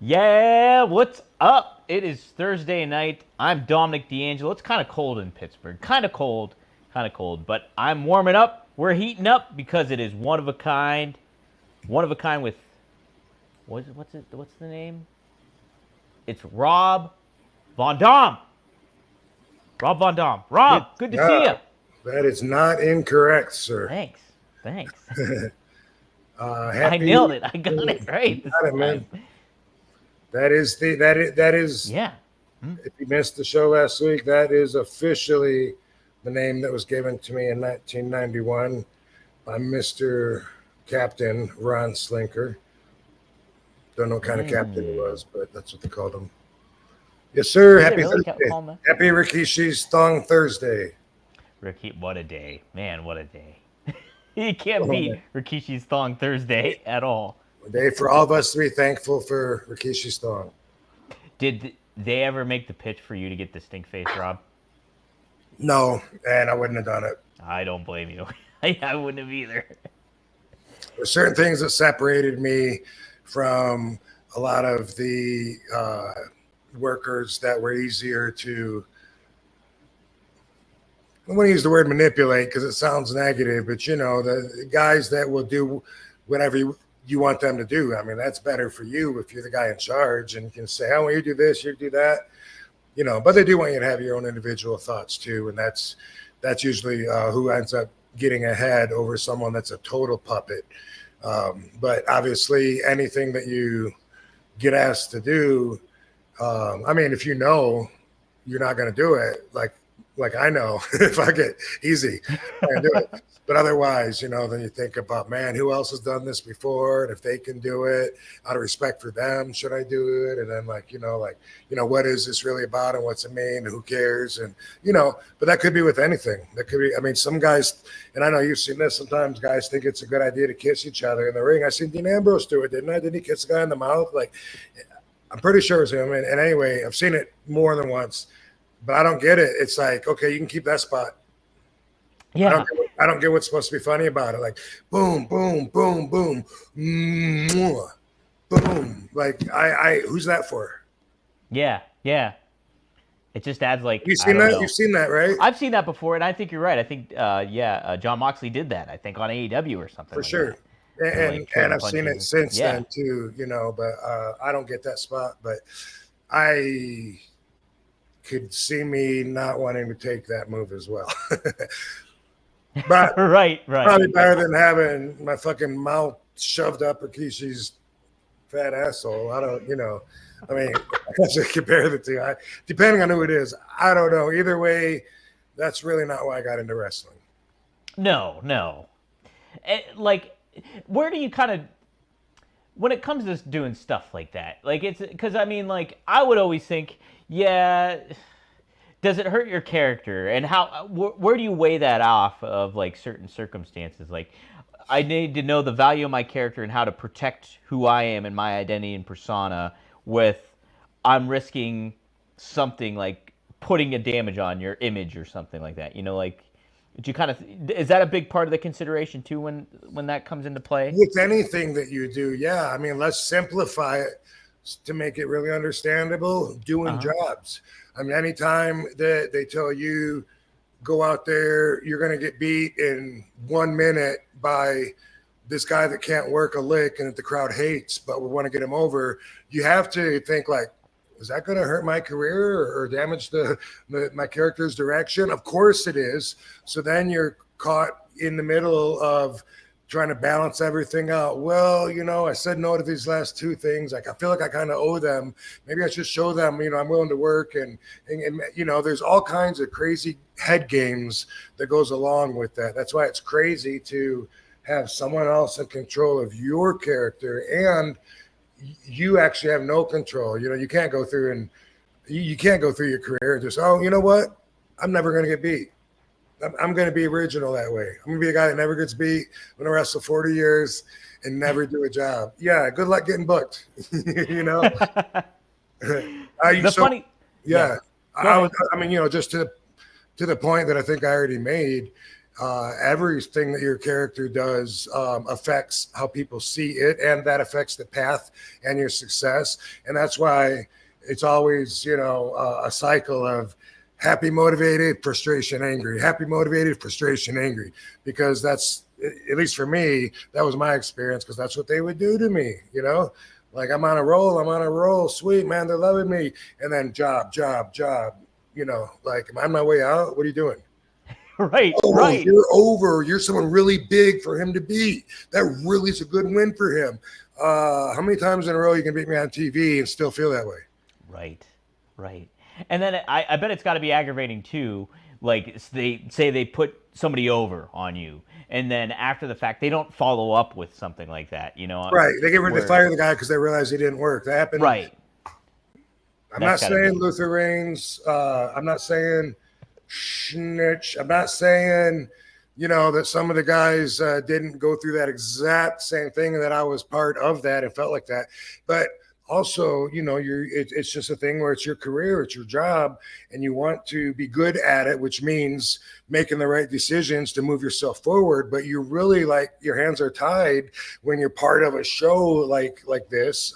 Yeah, what's up? It is Thursday night. I'm Dominic D'Angelo. It's kind of cold in Pittsburgh. Kind of cold, but I'm warming up. We're heating up because it is one of a kind. One of a kind with what's the name? It's Rob Von Dam. Rob Von Dam. Rob, good to see you. That is not incorrect, sir. Thanks. Thanks. I Happy. nailed it. I got it right this Got it, man. time. That is. Yeah. If you missed the show last week, that is officially the name that was given to me in 1991 by Mr. Captain Ron Slinker. Don't know what kind of captain he was, but that's what they called him. Yes, sir. Happy really Thursday. call him that? Happy Rikishi's Thong Thursday. Ricky, what a day. Man, what a day. You can't beat Rikishi's Thong Thursday at all. A day for all of us to be thankful for Rikishi's Thong. Did they ever make the pitch for you to get the stink face, Rob? No, and I wouldn't have done it. I don't blame you. I wouldn't have either. There's certain things that separated me from a lot of the workers that were easier to, I want to use the word manipulate because it sounds negative, but the guys that will do whatever you want them to do. I mean, that's better for you if you're the guy in charge and you can say, "Oh, well, you do this, you do that," but they do want you to have your own individual thoughts too. And that's usually who ends up getting ahead over someone that's a total puppet. But obviously anything that you get asked to do, I mean, if you're not going to do it, like I know, if I get easy, I can do it. But otherwise, then you think about, man, who else has done this before? And if they can do it, out of respect for them, should I do it? And then what is this really about and what's it mean and who cares? And, but that could be with anything. That could be, I mean, some guys, and I know you've seen this, sometimes guys think it's a good idea to kiss each other in the ring. I seen Dean Ambrose do it, didn't I? Didn't he kiss the guy in the mouth? Like, I'm pretty sure it was him. And anyway, I've seen it more than once. But I don't get it. It's like, okay, you can keep that spot. Yeah. I don't get what's supposed to be funny about it. Like, boom, boom, boom, boom, mwah, boom. Like, who's that for? Yeah. It just adds You've seen that? You've seen that, right? I've seen that before, and I think you're right. I think, John Moxley did that, I think, on AEW or something. For like sure. That. And I've seen it since then, too, but I don't get that spot. But I could see me not wanting to take that move as well. But right. Probably better than having my fucking mouth shoved up Rikishi's fat asshole. I don't, I mean, I should compare the two. Depending on who it is, I don't know. Either way, that's really not why I got into wrestling. No. Where do you kind of, when it comes to doing stuff like that, like it's, because I mean, like, I would always think, yeah, does it hurt your character? And where do you weigh that off of like certain circumstances? Like, I need to know the value of my character and how to protect who I am and my identity and persona with, I'm risking something like putting a damage on your image or something like that. Is that a big part of the consideration too when that comes into play? With anything that you do, yeah. I mean, let's simplify it to make it really understandable. Doing jobs. I mean, anytime that they tell you go out there, you're going to get beat in 1 minute by this guy that can't work a lick and that the crowd hates, but we want to get him over. You have to think like, is that going to hurt my career or damage my character's direction? Of course it is. So then you're caught in the middle of trying to balance everything out. Well, I said no to these last two things. Like, I feel like I kind of owe them. Maybe I should show them, I'm willing to work. And there's all kinds of crazy head games that goes along with that. That's why it's crazy to have someone else in control of your character, and you actually have no control. You can't go through and you can't go through your career and just, oh, you know what? I'm never going to get beat. I'm going to be original that way. I'm going to be a guy that never gets beat. I'm going to wrestle 40 years and never do a job. Yeah, good luck getting booked. Funny. Yeah. Just to the point that I think I already made, everything that your character does affects how people see it, and that affects the path and your success. And that's why it's always, a cycle of happy, motivated, frustration, angry, happy, motivated, frustration, angry, because that's, at least for me, that was my experience, because that's what they would do to me, like I'm on a roll, sweet, man, they're loving me. And then job, like, am I on my way out? What are you doing? Right, oh, right. You're over. You're someone really big for him to beat. That really is a good win for him. How many times in a row you can beat me on TV and still feel that way? Right. And then I bet it's got to be aggravating too. Like they say they put somebody over on you, and then after the fact they don't follow up with something like that. Right? They get ready to fire the guy because they realize he didn't work. That happened. Right. I'm not saying Luther Reigns. I'm not saying snitch. I'm not saying, that some of the guys didn't go through that exact same thing, and that I was part of that and felt like that. But also, it's just a thing where it's your career, it's your job, and you want to be good at it, which means making the right decisions to move yourself forward. But you're really like, your hands are tied when you're part of a show like this.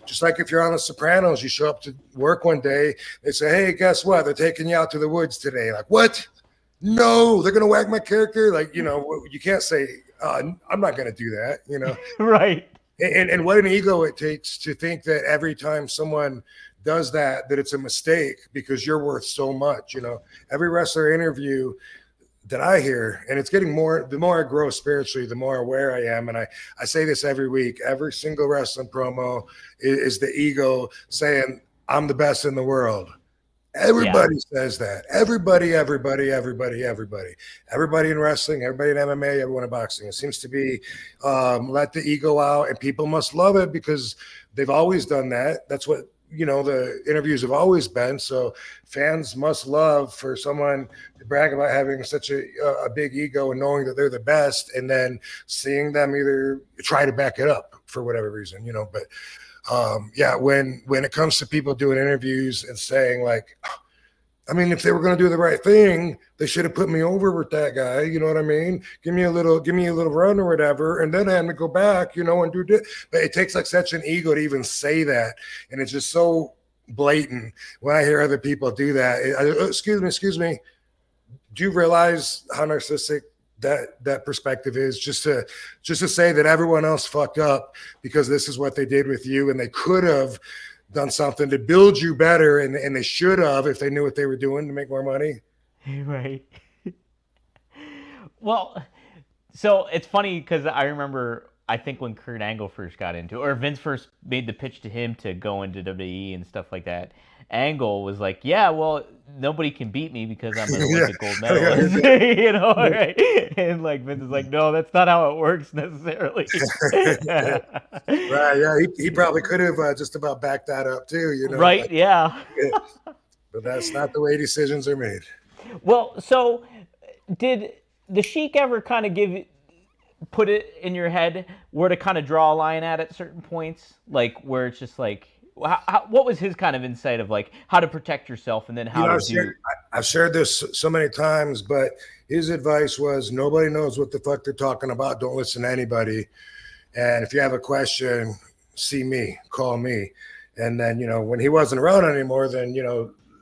Just like if you're on The Sopranos, you show up to work one day, they say, hey, guess what? They're taking you out to the woods today. Like, what? No, they're going to whack my character. Like, you can't say, I'm not going to do that, Right. And what an ego it takes to think that every time someone does that it's a mistake, because you're worth so much. Every wrestler interview that I hear, and it's getting more, the more I grow spiritually, the more aware I am. And I say this every week, every single wrestling promo is the ego saying, I'm the best in the world. Everybody says that. Everybody in wrestling, everybody in MMA, everyone in boxing. It seems to be let the ego out, and people must love it because they've always done that. That's what, the interviews have always been. So fans must love for someone to brag about having such a big ego and knowing that they're the best, and then seeing them either try to back it up for whatever reason, but when it comes to people doing interviews and saying like, I mean, if they were going to do the right thing, they should have put me over with that guy. You know what I mean? Give me a little run or whatever, and then I had to go back, and do it. But it takes like such an ego to even say that, and it's just so blatant when I hear other people do that. Excuse me. Do you realize how narcissistic that perspective is, just to say that everyone else fucked up because this is what they did with you, and they could have done something to build you better, and they should have, if they knew what they were doing to make more money. Right. Well, so it's funny because I remember, I think when Kurt Angle first got into it, or Vince first made the pitch to him to go into WWE and stuff like that, Angle was like, yeah, well, nobody can beat me because I'm an Olympic gold medalist, right? And like Vince is like, no, that's not how it works necessarily. Right, yeah, he probably could have just about backed that up too, Right, like, yeah. But that's not the way decisions are made. Well, so did the Sheik ever kind of put it in your head where to kind of draw a line at certain points, like where it's just like, what was his kind of insight of like how to protect yourself, and then how to do? I've shared this so many times, but his advice was, nobody knows what the fuck they're talking about. Don't listen to anybody. And if you have a question, see me, call me. And then, when he wasn't around anymore, then,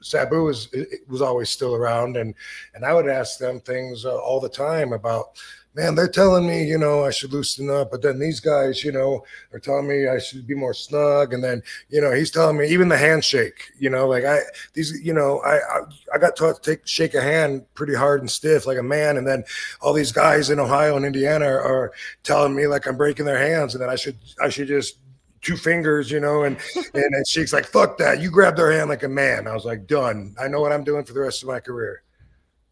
Sabu was always still around. And I would ask them things all the time about, man, they're telling me, I should loosen up, but then these guys, are telling me I should be more snug. And then, he's telling me even the handshake, like I got taught to shake a hand pretty hard and stiff like a man. And then all these guys in Ohio and Indiana are telling me like I'm breaking their hands, and that I should just two fingers, and Sheik's like, fuck that. You grab their hand like a man. I was like, done. I know what I'm doing for the rest of my career.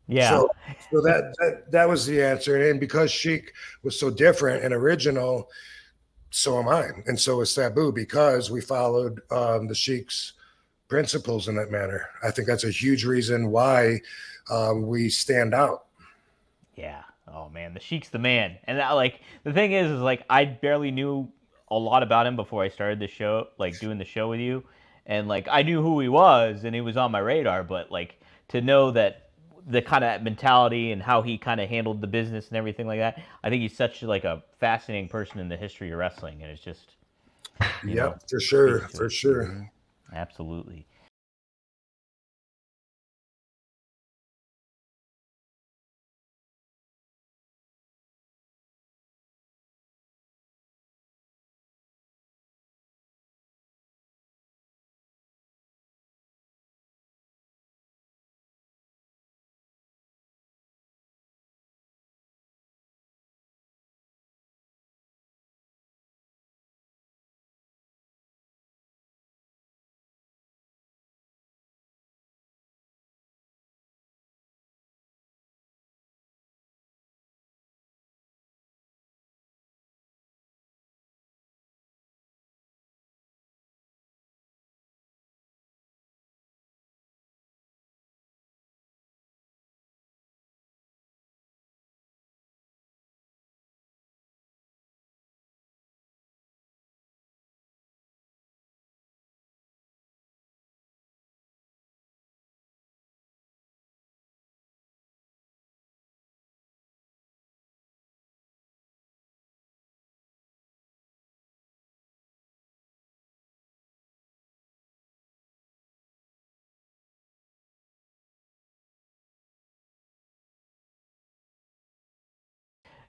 Yeah. So that was the answer. And because Sheik was so different and original, so am I. And so is Sabu, because we followed the Sheik's principles in that manner. I think that's a huge reason why we stand out. Yeah. Oh man, the Sheik's the man. And like the thing is like I barely knew a lot about him before I started the show, like doing the show with you. And like I knew who he was and he was on my radar, but like to know that the kind of mentality and how he kind of handled the business and everything like that. I think he's such like a fascinating person in the history of wrestling, and it's just, Yep, for sure, speaks to for it. sure. Absolutely.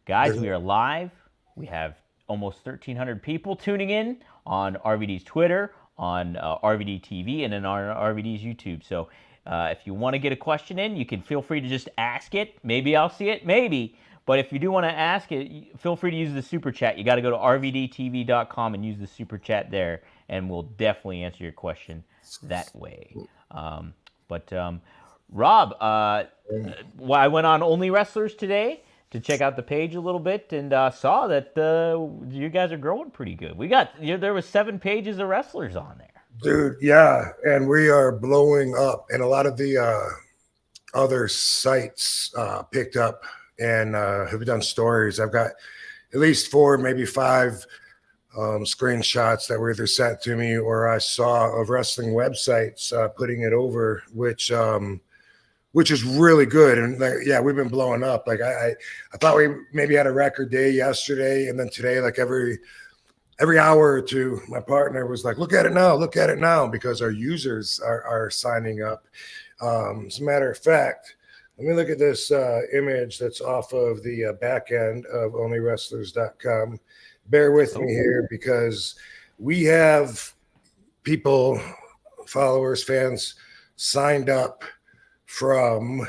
Guys, we are live. We have almost 1,300 people tuning in on RVD's Twitter, on RVD TV, and then on RVD's YouTube. So if you want to get a question in, you can feel free to just ask it. Maybe I'll see it, maybe. But if you do want to ask it, feel free to use the super chat. You got to go to rvdtv.com and use the super chat there, and we'll definitely answer your question that way. Rob, I went on Only Wrestlers today to check out the page a little bit, and saw that you guys are growing pretty good. There was 7 pages of wrestlers on there. Dude, yeah, and we are blowing up, and a lot of the other sites picked up and have done stories. I've got at least 4, maybe 5 screenshots that were either sent to me or I saw of wrestling websites putting it over, which is really good. And yeah, we've been blowing up. Like I thought we maybe had a record day yesterday, and then today, like every hour or two, my partner was like, look at it now, because our users are signing up. As a matter of fact, let me look at this image that's off of the back end of onlywrestlers.com. Bear with me here, because we have people, followers, fans signed up from,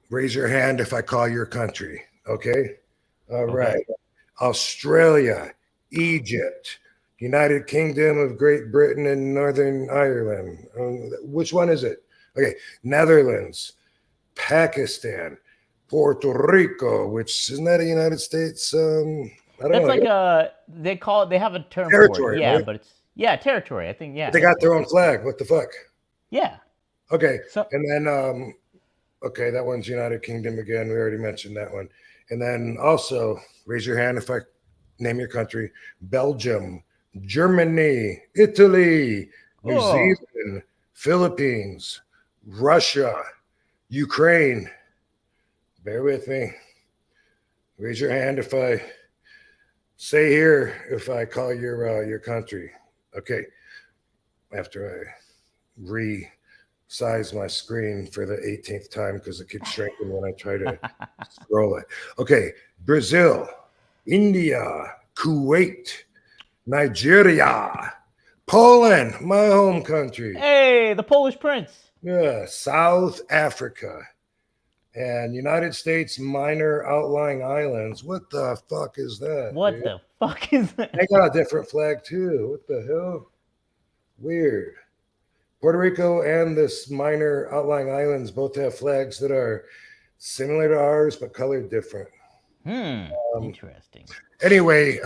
raise your hand if I call your country. Okay. All right. Australia, Egypt, United Kingdom of Great Britain and Northern Ireland. Which one is it? Okay. Netherlands, Pakistan, Puerto Rico, which isn't that a United States? I don't know. Like they have a term territory, for it. Yeah, right? but it's territory. I think, yeah. But they got their own flag. What the fuck? Yeah. Okay. So, and then okay, that one's United Kingdom again. We already mentioned that one. And then also, raise your hand if I name your country: Belgium, Germany, Italy, New Zealand, Philippines, Russia, Ukraine. Bear with me. Raise your hand if I say here, if I call your country. Okay. After I resize my screen for the 18th time, because it keeps shrinking when I try to scroll it. Okay. Brazil, India, Kuwait, Nigeria, Poland, my home country. Hey, the Polish Prince. Yeah, South Africa, and United States minor outlying islands. What the fuck is that? What the fuck is that? They got a different flag too. What the hell? Weird. Puerto Rico and this minor outlying islands both have flags that are similar to ours but colored different. Interesting. Anyway,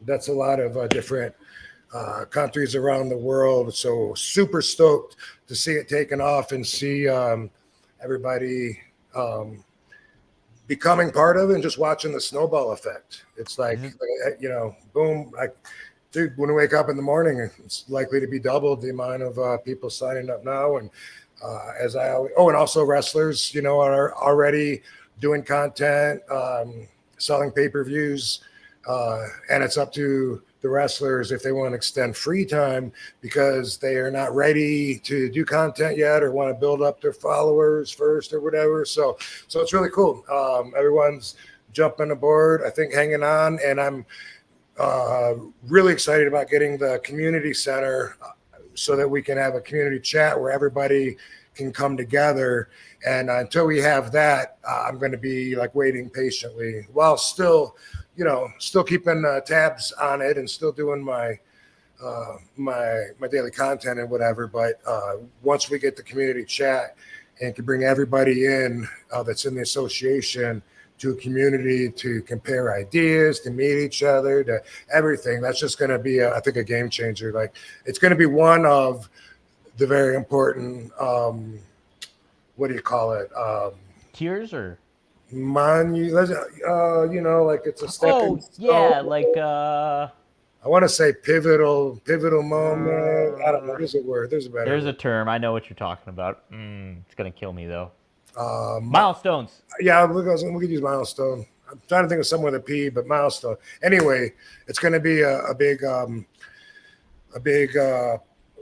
that's a lot of different countries around the world. So super stoked to see it taken off and see everybody becoming part of it and just watching the snowball effect. It's like, boom. Dude, when we wake up in the morning, it's likely to be doubled the amount of people signing up now. And as I always, oh, and also wrestlers, you know, are already doing content, selling pay-per-views, and it's up to the wrestlers if they want to extend free time because they are not ready to do content yet or want to build up their followers first or whatever. So it's really cool. Everyone's jumping aboard, I think, hanging on, and I'm really excited about getting the community center so that we can have a community chat where everybody can come together. And until we have that, I'm going to be like waiting patiently while still, you know, still keeping tabs on it and still doing my my daily content and whatever. But once we get the community chat and can bring everybody in that's in the association to a community to compare ideas, to meet each other, to everything, that's just going to be, I think, a game changer. Like, it's going to be one of the very important, what do you call it? Tiers or? You know, like it's a stepping stone. Like I want to say pivotal moment. I don't know. There's a word. There's a better. There's word. a term. I know what you're talking about. It's gonna kill me though. Milestones. Yeah, we could use milestone. I'm trying to think of somewhere with a P, but milestone. Anyway, it's going to be a big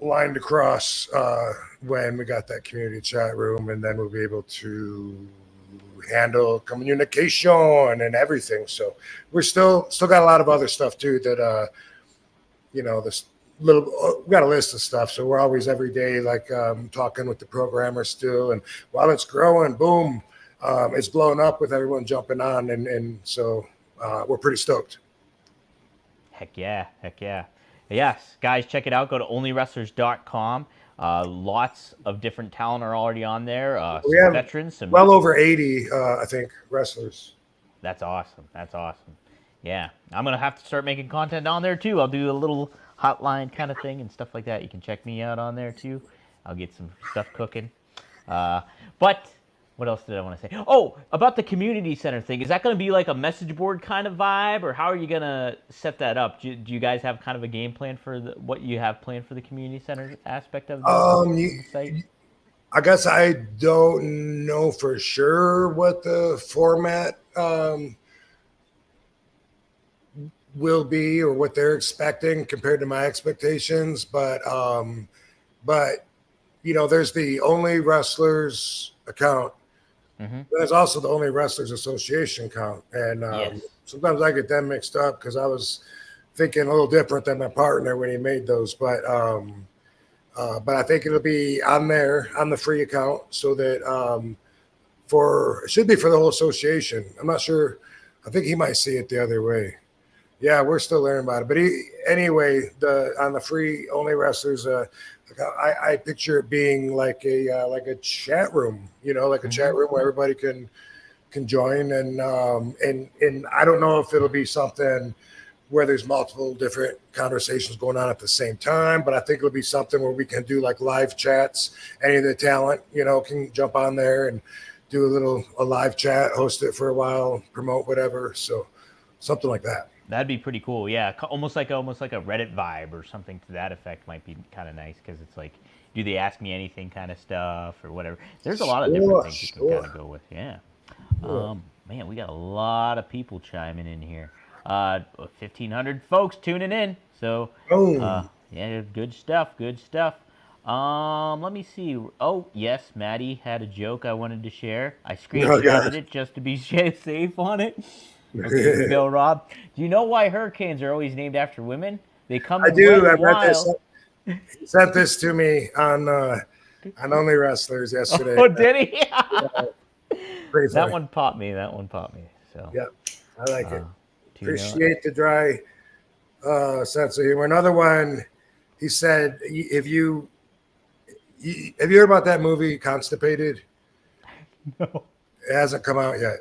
line to cross when we got that community chat room, and then we'll be able to handle communication and everything. So we're still got a lot of other stuff too that you know, this little, we got a list of stuff. So we're always every day like talking with the programmer still, and while it's growing, boom, it's blowing up with everyone jumping on, and so we're pretty stoked. Heck yeah. Yes, guys, check it out. Go to onlywrestlers.com. Lots of different talent are already on there. We have veterans, well over 80, I think, wrestlers. That's awesome. Yeah, I'm gonna have to start making content on there too. I'll do a little hotline kind of thing and stuff like that. You can check me out on there too. I'll get some stuff cooking. But what else did I want to say? Oh, about the community center thing. Is that going to be like a message board kind of vibe, or how are you going to set that up? Do you guys have kind of a game plan for what you have planned for the community center aspect of the site? I guess I don't know for sure what the format will be or what they're expecting compared to my expectations, but you know, there's the Only Wrestlers account. Mm-hmm. There's also the Only Wrestlers Association account, and yes. Sometimes I get them mixed up because I was thinking a little different than my partner when he made those. But I think it'll be on there on the free account, so that it should be for the whole association. I'm not sure. I think he might see it the other way. Yeah, we're still learning about it. But anyway, on the free Only Wrestlers, I picture it being like a chat room, you know, like a chat room where everybody can join, and I don't know if it'll be something where there's multiple different conversations going on at the same time, but I think it'll be something where we can do like live chats. Any of the talent, you know, can jump on there and do a live chat, host it for a while, promote whatever. So something like that. That'd be pretty cool. Yeah, almost like a Reddit vibe or something to that effect might be kind of nice, because it's like, do they ask me anything kind of stuff or whatever. There's a lot of different things you can kind of go with. Yeah. Man, we got a lot of people chiming in here. 1,500 folks tuning in. So, yeah, good stuff. Let me see. Oh, yes, Maddie had a joke I wanted to share. I screenshotted it just to be safe on it. Okay, Bill Rob. Do you know why hurricanes are always named after women? They come. I do. I read this. He sent this to me on Only Wrestlers yesterday. Oh, did he? That one popped me. So yeah, I like it. Appreciate the dry sense of humor. Another one. He said, have you heard about that movie Constipated? No. It hasn't come out yet.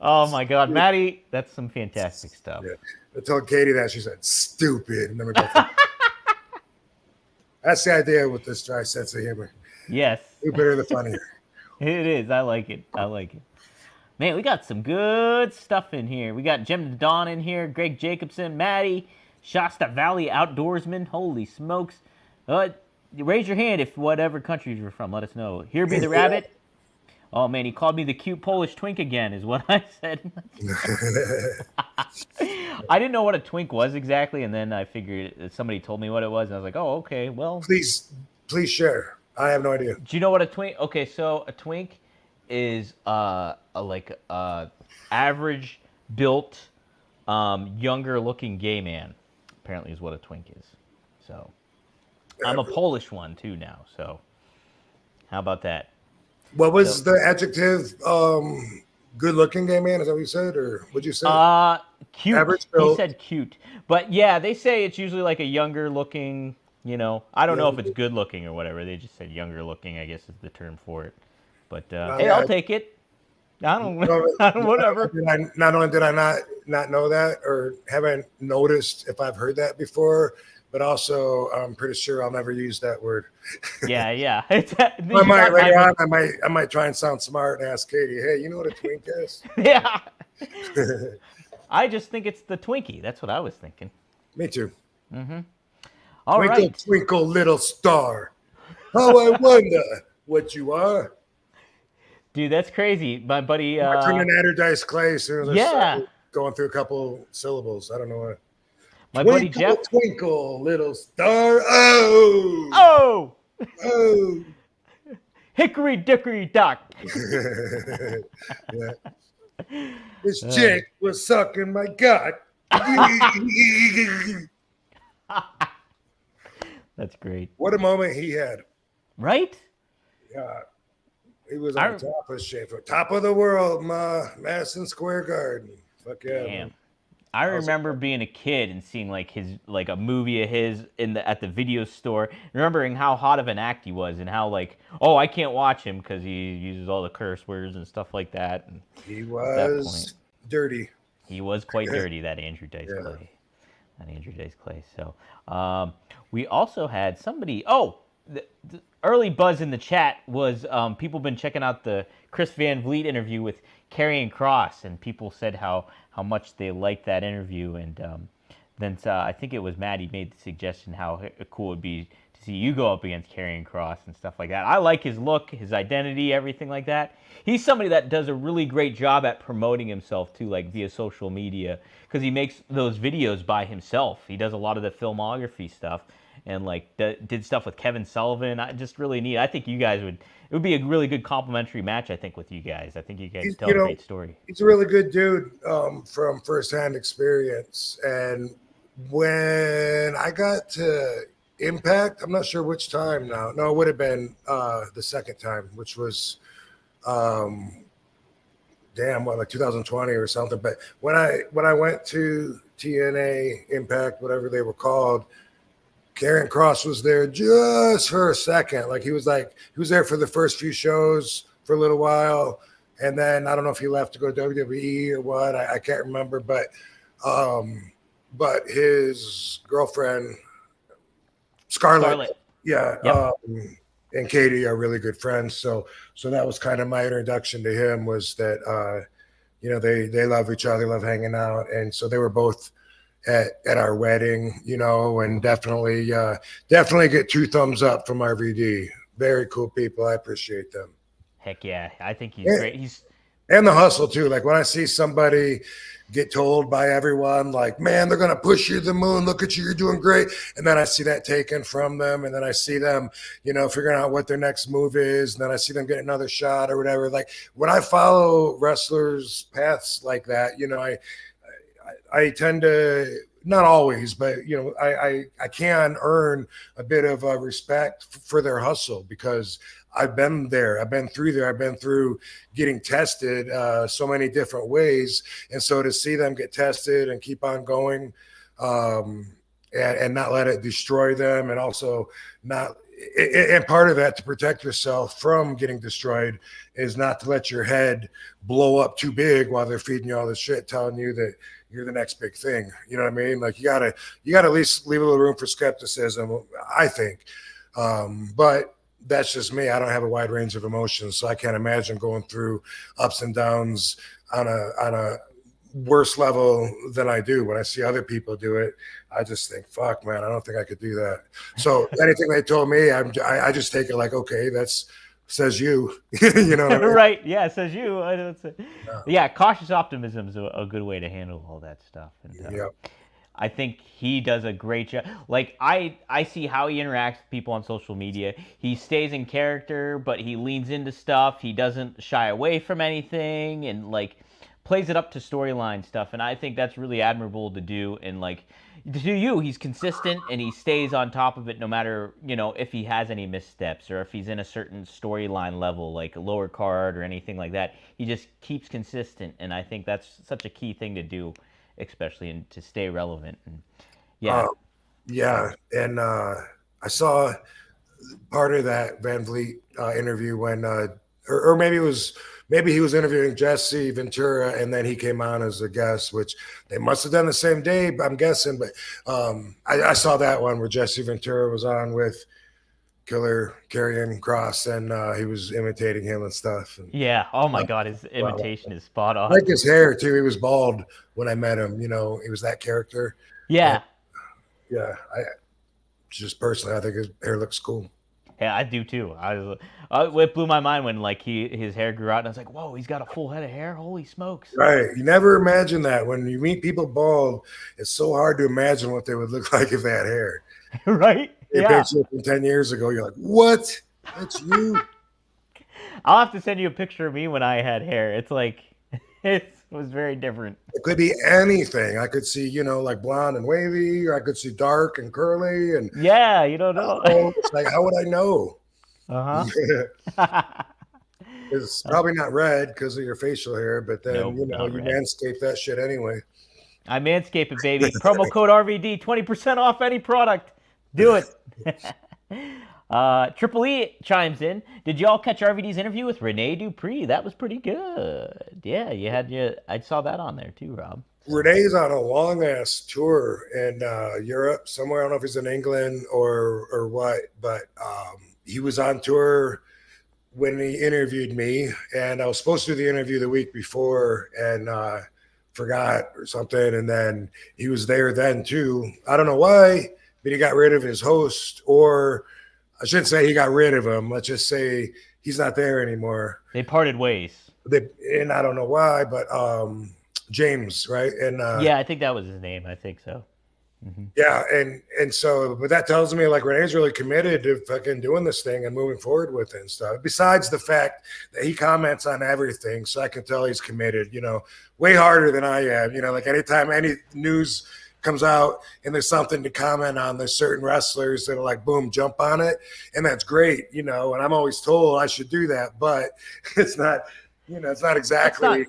Oh my God, Maddie, that's some fantastic stuff. Yeah. I told Katie that. She said, stupid. And then we go that's the idea with this dry sense of humor. Yes. Stupider the funnier. It is. I like it. Man, we got some good stuff in here. We got Jim Dawn in here, Greg Jacobson, Maddie, Shasta Valley Outdoorsman. Holy smokes. raise your hand if whatever country you're from. Let us know. Here be the rabbit. Oh man, he called me the cute Polish twink again, is what I said. I didn't know what a twink was exactly, and then I figured somebody told me what it was, and I was like, oh, okay, well. Please share. I have no idea. Do you know what a twink? Okay, so a twink is average built, younger looking gay man. Apparently, is what a twink is. So, I'm a Polish one too now. So, how about that? What was the adjective? Good looking gay man, is that what you said? Or what'd you say? Cute. Average He built. said cute. But yeah, they say it's usually like a younger looking, I don't know if it's good looking or whatever. They just said younger looking, I guess is the term for it. But hey, I'll take it. I don't whatever. Not only did I not know that or haven't noticed if I've heard that before, but also I'm pretty sure I'll never use that word. Yeah. I might try and sound smart and ask Katie, hey, you know what a twink is? Yeah. I just think it's the Twinkie. That's what I was thinking. Me too. Mm-hmm. Twinkle, twinkle, little star. How I wonder what you are. Dude, that's crazy. My buddy. Turning anodized clay as soon as yeah. Going through a couple syllables. I don't know what. My buddy Jeff. Twinkle, little star. Oh. Oh. Oh. Hickory dickory dock. Yeah. This chick was sucking my gut. That's great. What a moment he had. Right? Yeah. He was on top of shit. Top of the world, Madison Square Garden. Fuck yeah. Damn. I remember being a kid and seeing a movie of his at the video store, remembering how hot of an act he was and how I can't watch him because he uses all the curse words and stuff like that. And he was dirty. He was quite dirty, that Andrew Dice Clay. That Andrew Dice Clay. So we also had somebody. Oh, the early buzz in the chat was people been checking out the Chris Van Vliet interview with Karrion Kross, and people said how much they liked that interview. And then I think it was Maddie made the suggestion how cool it would be to see you go up against Karrion Kross and stuff like that. I like his look, his identity, everything like that. He's somebody that does a really great job at promoting himself too, via social media, because he makes those videos by himself. He does a lot of the filmography stuff, and did stuff with Kevin Sullivan. Just really neat. I think you guys it would be a really good complimentary match, I think, with you guys. I think you guys tell a great story. He's a really good dude from firsthand experience. And when I got to Impact, I'm not sure which time now. No, it would have been the second time, which was 2020 or something. But when I went to TNA, Impact, whatever they were called, Karrion Kross was there just for a second. He was there for the first few shows for a little while, and then I don't know if he left to go to WWE or what. I can't remember, but his girlfriend Scarlett. Yeah. Yep. And Katie are really good friends. So that was kind of my introduction to him, was that they love each other, love hanging out, and so they were both at our wedding, and definitely get 2 thumbs up from RVD. Very cool people. I appreciate them. Heck yeah. I think he's great. And the hustle too. When I see somebody get told by everyone, man, they're going to push you to the moon. Look at you. You're doing great. And then I see that taken from them. And then I see them, figuring out what their next move is. And then I see them get another shot or whatever. When I follow wrestlers' paths like that, I tend to, not always, but I can earn a bit of respect for their hustle, because I've been there. I've been through there. I've been through getting tested so many different ways. And so to see them get tested and keep on going and not let it destroy them, and also and part of that, to protect yourself from getting destroyed, is not to let your head blow up too big while they're feeding you all this shit, telling you that you're the next big thing. You know what I mean? You gotta at least leave a little room for skepticism, I think. But that's just me. I don't have a wide range of emotions, so I can't imagine going through ups and downs on a worse level than I do. When I see other people do it, I just think, fuck, man, I don't think I could do that. So anything they told me, I just take it like, okay, that's says you. You know what I mean? Right? Yeah, says you. Yeah, cautious optimism is a good way to handle all that stuff. And Yeah. I think he does a great job. Like I see how he interacts with people on social media. He stays in character, but he leans into stuff. He doesn't shy away from anything, and like plays it up to storyline stuff. And I think that's really admirable to do. And like to you, he's consistent and he stays on top of it, no matter if he has any missteps or if he's in a certain storyline level, like a lower card or anything like that. He just keeps consistent, and I think that's such a key thing to do, especially and to stay relevant. And yeah. And I saw part of that Van Vliet interview when or maybe he was interviewing Jesse Ventura and then he came on as a guest, which they must have done the same day, I'm guessing. But I saw that one where Jesse Ventura was on with Killer Karrion Kross, and he was imitating him and stuff. And, yeah. Oh my God, his imitation is spot on. I like his hair too. He was bald when I met him. He was that character. Yeah. Yeah. I just personally, I think his hair looks cool. Yeah, I do too. It blew my mind when like his hair grew out, and I was like, "Whoa, he's got a full head of hair! Holy smokes!" Right. You never imagine that when you meet people bald. It's so hard to imagine what they would look like if they had hair. Right? It picture from 10 years ago. You're like, what? That's you. I'll have to send you a picture of me when I had hair. It's like it was very different. It could be anything. I could see, like blonde and wavy, or I could see dark and curly, and yeah, you don't know. It's like, how would I know? It's probably not red because of your facial hair, but then you manscape that shit anyway. I manscape it, baby. Promo code RVD, 20% off any product. Do it. Triple E chimes in. Did y'all catch RVD's interview with Rene Dupree? That was pretty good. Yeah, I saw that on there too, Rob. Renee's on a long ass tour in Europe somewhere. I don't know if he's in England or what, but he was on tour when he interviewed me, and I was supposed to do the interview the week before and forgot or something, and then he was there then too. I don't know why, but he got rid of his host, or I shouldn't say he got rid of him. Let's just say he's not there anymore. They parted ways. And I don't know why, but James, right? And yeah, I think that was his name. I think so. Mm-hmm. Yeah, and so, but that tells me like Renee's really committed to fucking doing this thing and moving forward with it and stuff. Besides the fact that he comments on everything, so I can tell he's committed. Way harder than I am. Like anytime any news comes out and there's something to comment on, there's certain wrestlers that are like, boom, jump on it, and that's great. And I'm always told I should do that, but it's not. It's not exactly.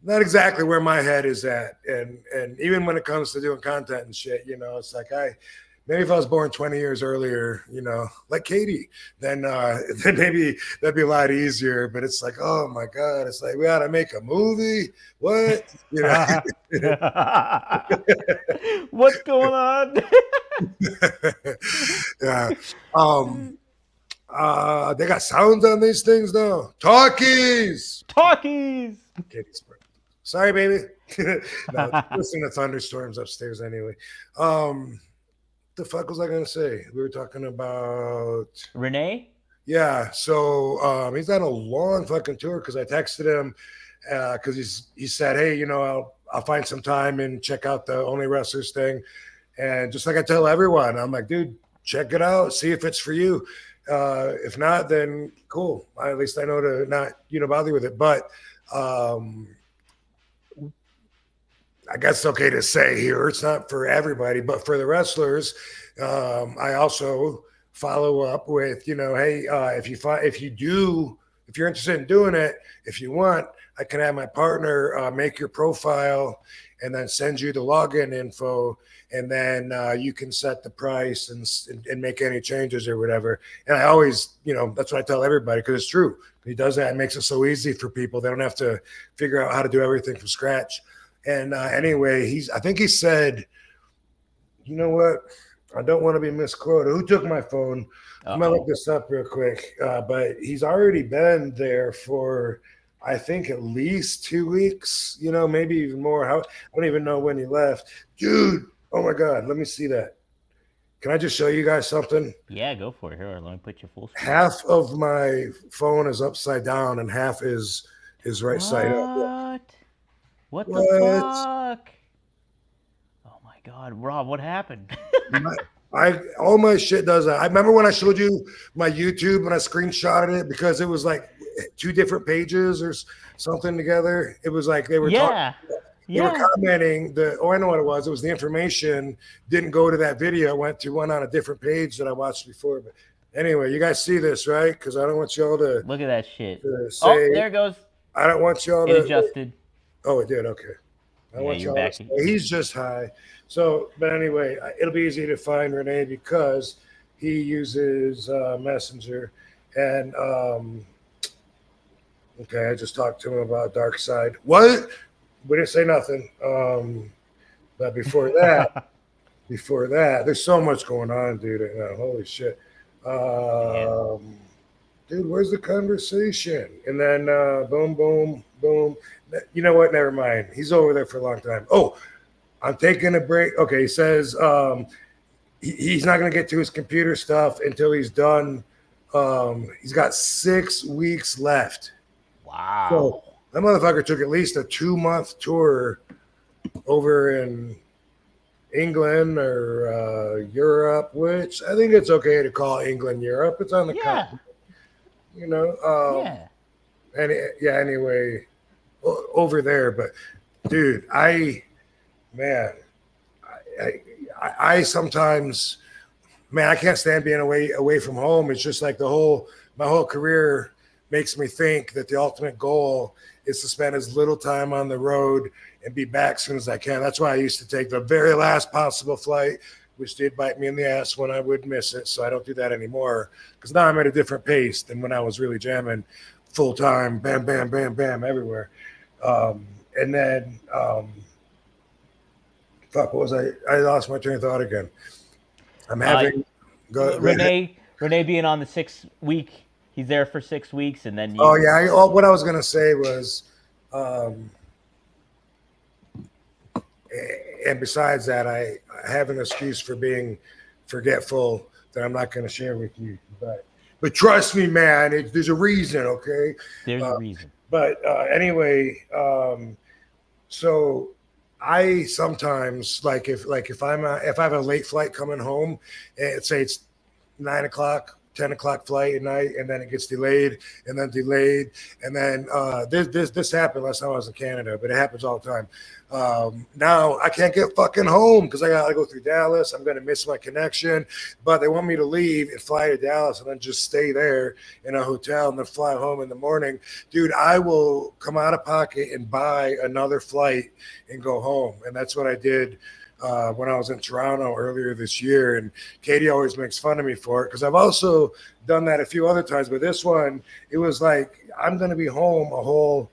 Not exactly where my head is at, and even when it comes to doing content and shit, it's like maybe if I was born 20 years earlier, like Katie, then maybe that'd be a lot easier. But it's like, oh my God, it's like we ought to make a movie. What? What's going on? Yeah. They got sounds on these things though. Talkies. Katie's sorry, baby. No, listen to thunderstorms upstairs anyway. The fuck was I gonna say? We were talking about Renee. Yeah, so he's on a long fucking tour because I texted him because he said, hey, I'll find some time and check out the Only Wrestlers thing, and just like I tell everyone, I'm like, dude, check it out, see if it's for you. If not, then cool. At least I know to not bother with it, but. I guess it's okay to say here, it's not for everybody, but for the wrestlers, I also follow up with, hey, if you're interested in doing it, if you want, I can have my partner make your profile and then send you the login info, and then you can set the price and make any changes or whatever. And I always, that's what I tell everybody because it's true. He does that and makes it so easy for people. They don't have to figure out how to do everything from scratch. And anyway, I think he said, you know what? I don't want to be misquoted. Who took my phone? I'm going to look this up real quick. But he's already been there for I think at least 2 weeks, you know, maybe even more. I don't even know when he left. Dude, oh my God, let me see that. Can I just show you guys something? Yeah, go for it. Here, let me put you full screen. Half of my phone is upside down and half is right side up. What the What? fuck? Oh my God, Rob, what happened? All my shit does that. I remember when I showed you my YouTube and I screenshotted it because it was like 2 different pages or something together. It was like they were talking. They were commenting I know what it was. It was the information didn't go to that video. It went to one on a different page that I watched before. But anyway, you guys see this, right? Because I don't want y'all to look at that shit. Say, oh, there it goes. I don't want y'all to. It to. adjusted. Oh, it did. Okay. I want y'all to say he's just high. So, but anyway, it'll be easy to find Renee because he uses Messenger. And, okay, I just talked to him about Darkside. What? We didn't say nothing. But before that, there's so much going on, dude. Holy shit. Dude, where's the conversation? And then boom, boom, boom. You know what? Never mind. He's over there for a long time. Oh, I'm taking a break. Okay, he says he's not going to get to his computer stuff until he's done. He's got 6 weeks left. Wow. So that motherfucker took at least a 2-month tour over in England or Europe, which I think it's okay to call England Europe. It's on the continent, you know. Anyway, over there. But dude, I sometimes, man, I can't stand being away from home. It's just like my whole career makes me think that the ultimate goal is to spend as little time on the road and be back as soon as I can. That's why I used to take the very last possible flight, which did bite me in the ass when I would miss it. So I don't do that anymore because now I'm at a different pace than when I was really jamming full time, bam, bam, bam, bam, everywhere. And then, fuck, what was I lost my train of thought again. I'm having Renee being on the 6 week. He's there for 6 weeks, and then what I was gonna say was, and besides that, I have an excuse for being forgetful that I'm not gonna share with you. But trust me, man, there's a reason. Okay, there's a reason. But anyway, so I sometimes if I have a late flight coming home, and say it's 9 o'clock, 10 o'clock flight at night, and then it gets delayed, and then this happened last time I was in Canada, but it happens all the time. Now I can't get fucking home because I gotta go through Dallas. I'm gonna miss my connection, but they want me to leave and fly to Dallas and then just stay there in a hotel and then fly home in the morning. Dude, I will come out of pocket and buy another flight and go home, and that's what I did when I was in Toronto earlier this year. And Katie always makes fun of me for it because I've also done that a few other times. But this one, it was like I'm going to be home a whole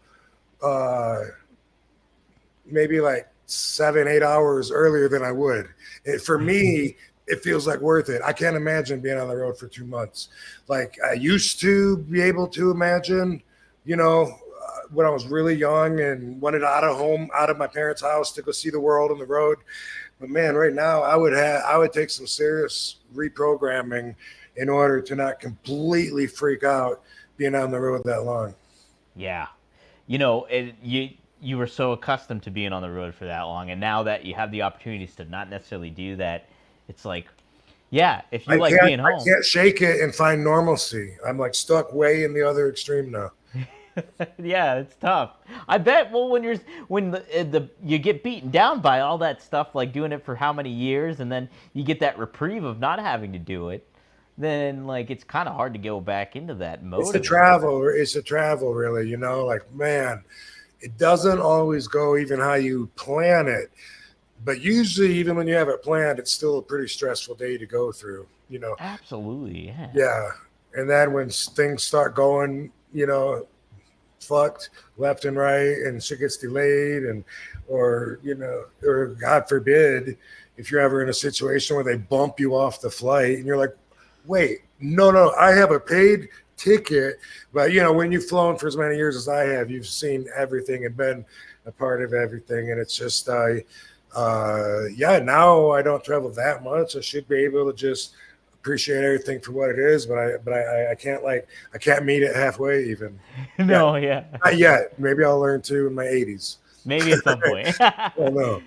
maybe like 7-8 hours earlier than I would. For me, it feels like worth it. I can't imagine being on the road for 2 months. Like I used to be able to imagine, when I was really young and wanted out of my parents' house to go see the world on the road. But man, right now I would take some serious reprogramming in order to not completely freak out being on the road that long. Yeah. You were so accustomed to being on the road for that long, and now that you have the opportunities to not necessarily do that, it's like, yeah, if you like being home. I can't shake it and find normalcy. I'm like stuck way in the other extreme now. Yeah, it's tough. I bet. Well, when you get beaten down by all that stuff, like doing it for how many years, and then you get that reprieve of not having to do it, then like it's kind of hard to go back into that mode. It's the travel. It's the travel, really. Like man, it doesn't always go even how you plan it, but usually, even when you have it planned, it's still a pretty stressful day to go through. Absolutely. Yeah. Yeah, and then when things start going, fucked left and right and shit gets delayed or God forbid if you're ever in a situation where they bump you off the flight and you're like, wait, no, I have a paid ticket. But, you know, when you've flown for as many years as I have, you've seen everything and been a part of everything. And it's just, yeah, now I don't travel that much. I should be able to just appreciate everything for what it is, but I can't I can't meet it halfway even. No, yeah. Not yet. Maybe I'll learn to in my 80s. Maybe at some point. Oh no.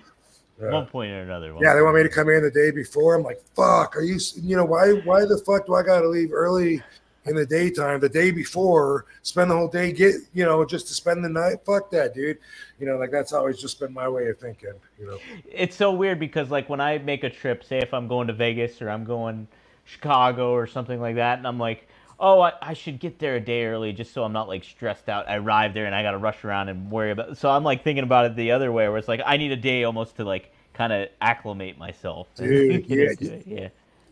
One point or another. Yeah, they want me to come in the day before. I'm like, fuck. Are you know, why the fuck do I got to leave early in the daytime the day before, spend the whole day, get, you know, just to spend the night? Fuck that, dude. You know, like that's always just been my way of thinking, you know. It's so weird because like when I make a trip, say if I'm going to Vegas or I'm going Chicago or something like that, and I'm like, oh, I should get there a day early just so I'm not like stressed out. I arrive there and I got to rush around and worry about. So I'm like thinking about it the other way, where it's like I need a day almost to like kind of acclimate myself. Dude,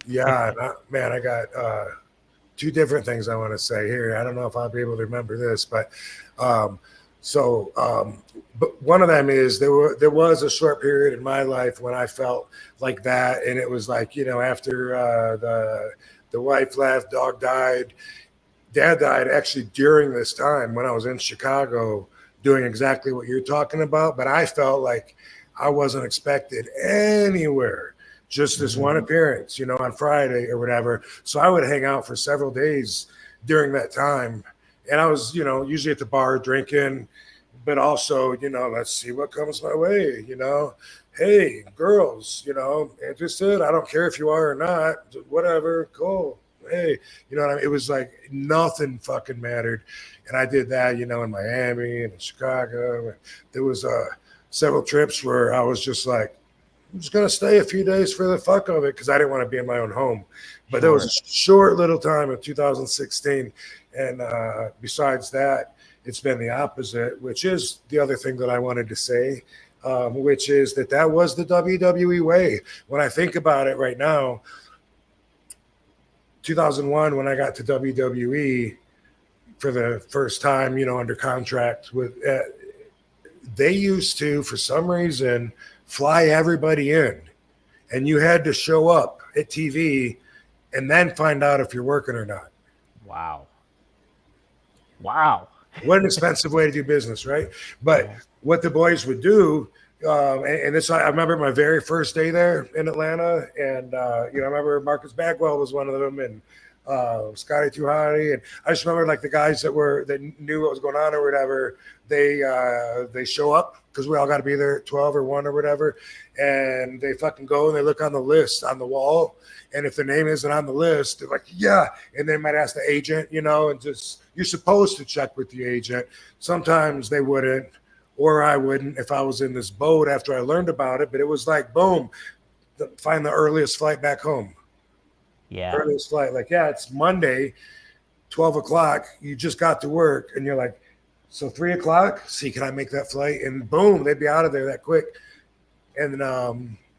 yeah. Man, I got two different things I want to say here. I don't know if I'll be able to remember this, but but one of them is there was a short period in my life when I felt like that, and it was like, you know, after the wife left, dog died, dad died actually during this time when I was in Chicago doing exactly what you're talking about. But I felt like I wasn't expected anywhere, just this one appearance, you know, on Friday or whatever. So I would hang out for several days during that time. And I was, you know, usually at the bar drinking, but also, you know, let's see what comes my way, you know. Hey, girls, you know, interested? I don't care if you are or not. Whatever, cool. Hey, you know what I mean? It was like nothing fucking mattered. And I did that, you know, in Miami and in Chicago. There was several trips where I was just like, I'm just going to stay a few days for the fuck of it because I didn't want to be in my own home. But there was a short little time in 2016. And besides that, it's been the opposite, which is the other thing that I wanted to say. Which is that was the WWE way. When I think about it right now, 2001, when I got to WWE for the first time, you know, under contract with, they used to, for some reason, fly everybody in, and you had to show up at TV and then find out if you're working or not. Wow. What an expensive way to do business, right? But what the boys would do, and this, I remember my very first day there in Atlanta, and you know, I remember Marcus Bagwell was one of them, and Scotty Tuhati, and I just remember like the guys that knew what was going on or whatever. They show up because we all got to be there at 12 or 1 or whatever, and they fucking go and they look on the list on the wall, and if their name isn't on the list, they're like, yeah, and they might ask the agent, you know, and just, you're supposed to check with the agent. Sometimes they wouldn't, or I wouldn't if I was in this boat after I learned about it, but it was like, boom, find the earliest flight back home. Yeah. Earliest flight, like, yeah, it's Monday, 12 o'clock, you just got to work, and you're like, so 3 o'clock, see, can I make that flight? And boom, they'd be out of there that quick. And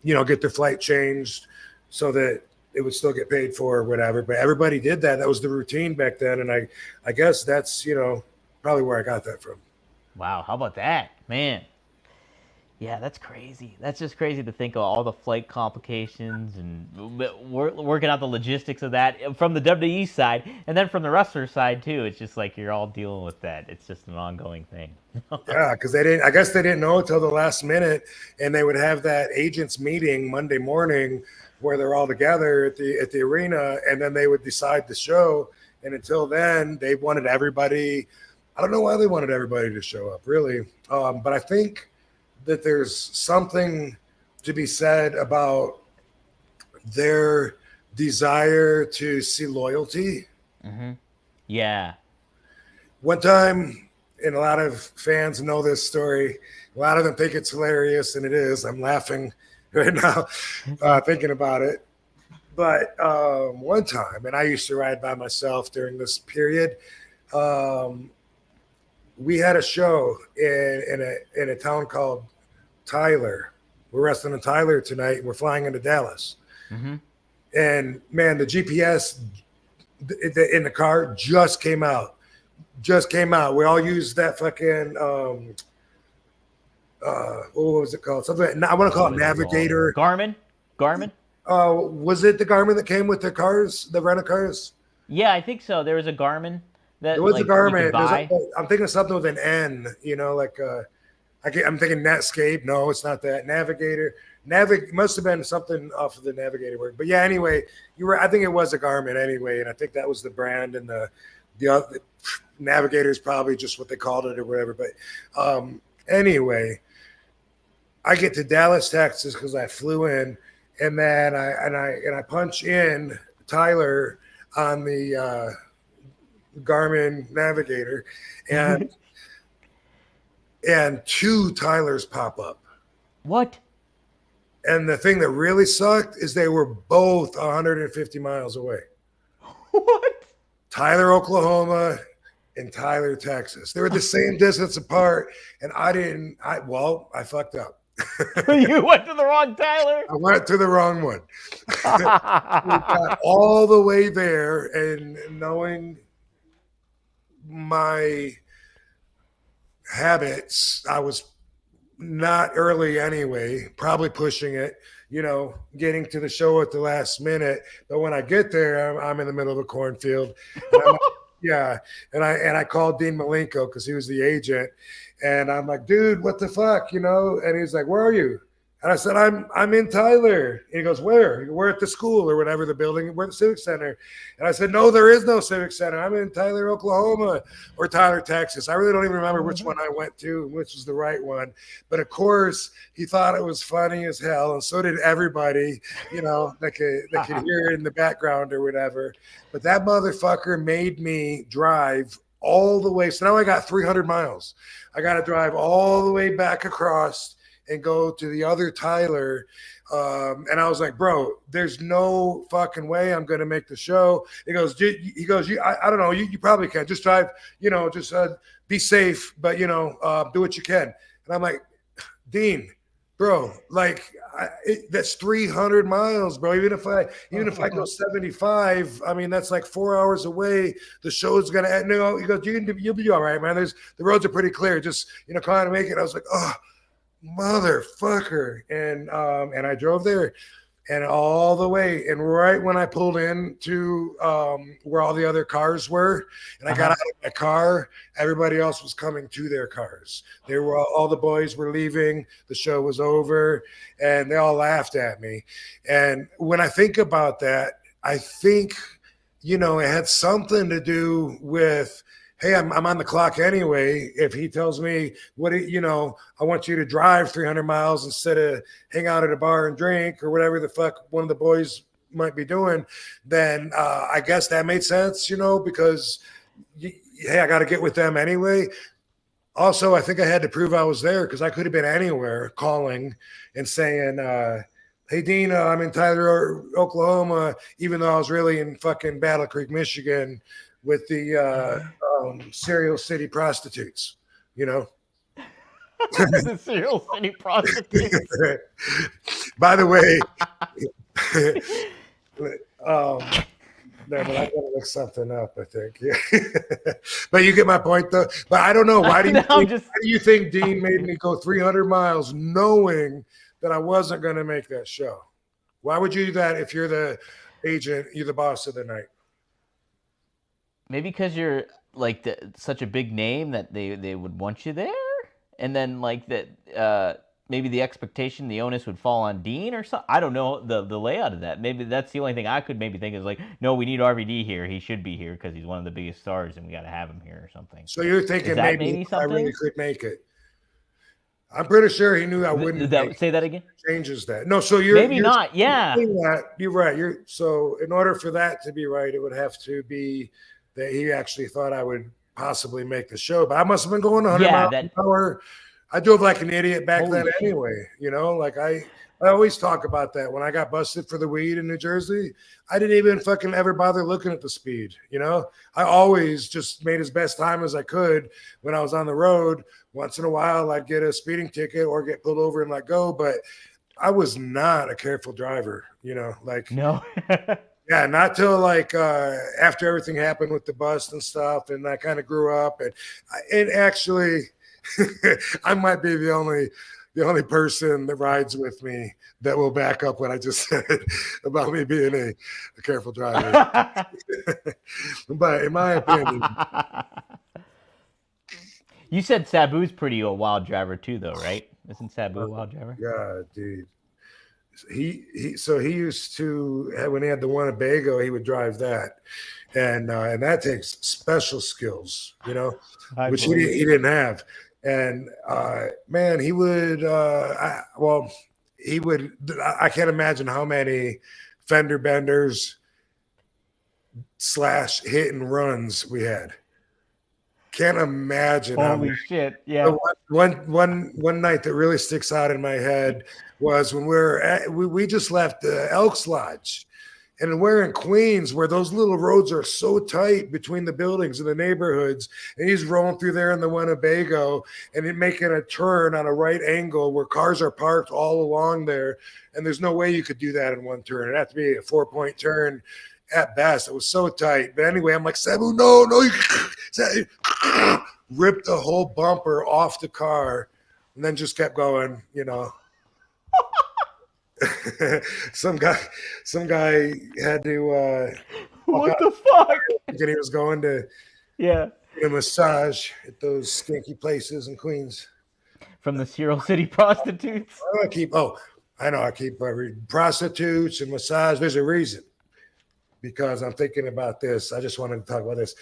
you know, get their flight changed so that it would still get paid for or whatever. But everybody did that. That was the routine back then. And I guess that's, you know, probably where I got that from. Wow, how about that, man? Yeah, that's crazy. That's just crazy to think of all the flight complications and working out the logistics of that from the WWE side, and then from the wrestler side too. It's just like you're all dealing with that. It's just an ongoing thing. Yeah, because I guess they didn't know until the last minute, and they would have that agents meeting Monday morning where they're all together at the arena, and then they would decide the show. And until then, they wanted everybody. I don't know why they wanted everybody to show up, really, but I think that there's something to be said about their desire to see loyalty. Mm-hmm. Yeah. One time, and a lot of fans know this story, a lot of them think it's hilarious, and it is. I'm laughing right now thinking about it. But one time, and I used to ride by myself during this period, we had a show in a town called Tyler. We're wrestling in Tyler tonight, and we're flying into Dallas. Mm-hmm. And man, the GPS in the car just came out. We all used that fucking what was it called? Something I want to call it Navigator. Garmin. Was it the Garmin that came with the cars, the rental cars? Yeah, I think so. There was a Garmin. that It was a like you could Garmin. buy? I'm thinking of something with an N. You know, like I'm thinking Netscape. No, it's not that. Navigator. Must have been something off of the Navigator word. But yeah, anyway, you were. I think it was a Garmin anyway, and I think that was the brand, and the other Navigator is probably just what they called it or whatever. But anyway, I get to Dallas, Texas because I flew in, and then I punch in Tyler on the Garmin Navigator, and and two Tylers pop up. What? And the thing that really sucked is they were both 150 miles away. What? Tyler, Oklahoma, and Tyler, Texas. They were the same distance apart, and I fucked up. You went to the wrong Tyler? I went to the wrong one. We got all the way there, and knowing my habits, I was not early anyway, probably pushing it, getting to the show at the last minute. But when I get there, I'm in the middle of a cornfield. And I called Dean Malinko because he was the agent. And I'm like, dude, what the fuck, And he's like, where are you? And I said, I'm in Tyler. And he goes, where? We're at the school or whatever, the building. We're at the Civic Center. And I said, no, there is no Civic Center. I'm in Tyler, Oklahoma, or Tyler, Texas. I really don't even remember which one I went to, which was the right one. But of course, he thought it was funny as hell, and so did everybody, that could hear it in the background or whatever. But that motherfucker made me drive all the way. So now I got 300 miles. I got to drive all the way back across and go to the other Tyler. And I was like, bro, there's no fucking way I'm going to make the show. He goes, I don't know. You probably can just drive, just be safe, but do what you can. And I'm like, Dean, bro, that's 300 miles, bro. Even if I go 75, I mean, that's like 4 hours away. The show's going to end. No, he goes, you'll be all right, man. The roads are pretty clear. Just, kind of make it. I was like, oh, motherfucker. And I drove there and all the way, and right when I pulled in to where all the other cars were, and I got out of my car, everybody else was coming to their cars. All the boys were leaving, the show was over, and they all laughed at me. And when I think about that, I think it had something to do with, hey, I'm on the clock anyway. If he tells me I want you to drive 300 miles instead of hang out at a bar and drink or whatever the fuck one of the boys might be doing, then I guess that made sense, because hey, I got to get with them anyway. Also, I think I had to prove I was there because I could have been anywhere calling and saying, hey, Dean, I'm in Tyler, Oklahoma, even though I was really in fucking Battle Creek, Michigan, with the Serial City prostitutes, The Serial City prostitutes. By the way, no, but I gotta look something up, I think. Yeah. But you get my point, though. But I don't know. Why do you think Dean made me go 300 miles knowing that I wasn't going to make that show? Why would you do that if you're the agent, you're the boss of the night? Maybe because you're like such a big name that they would want you there, and then like that maybe the expectation, the onus would fall on Dean or something. I don't know the layout of that. Maybe that's the only thing I could maybe think is like, no, we need RVD here. He should be here because he's one of the biggest stars, and we got to have him here or something. So you're thinking maybe I really could make it. I'm pretty sure he knew I wouldn't. Say that again. Changes that. No, so you're not. Yeah, you're right. So in order for that to be right, it would have to be that he actually thought I would possibly make the show. But I must have been going 100 miles an hour. I drove like an idiot back then anyway. Like I always talk about that. When I got busted for the weed in New Jersey, I didn't even fucking ever bother looking at the speed. I always just made as best time as I could when I was on the road. Once in a while, I'd get a speeding ticket or get pulled over and let go. But I was not a careful driver, no. Yeah, not till like after everything happened with the bust and stuff, and I kind of grew up, and actually, I might be the only the only person that rides with me that will back up what I just said about me being a careful driver. But in my opinion, you said Sabu's pretty a wild driver too, though, right? Isn't Sabu a wild driver? yeah, dude. He used to, when he had the Winnebago, he would drive that, and that takes special skills, which he didn't have. And man, he would I can't imagine how many fender benders / hit and runs we had. Can't imagine. Holy shit! Yeah. One night that really sticks out in my head was when we just left the Elks Lodge, and we're in Queens, where those little roads are so tight between the buildings and the neighborhoods. And he's rolling through there in the Winnebago, and then making a turn on a right angle where cars are parked all along there. And there's no way you could do that in one turn. It'd have to be a 4-point turn at best. It was so tight. But anyway, I'm like, Sabu, no, you ripped the whole bumper off the car, and then just kept going, some guy had to what the fuck? And he was going to a massage at those stinky places in Queens from the Cereal City prostitutes. I keep prostitutes and massage. There's a reason, because I'm thinking about this. I just wanted to talk about this.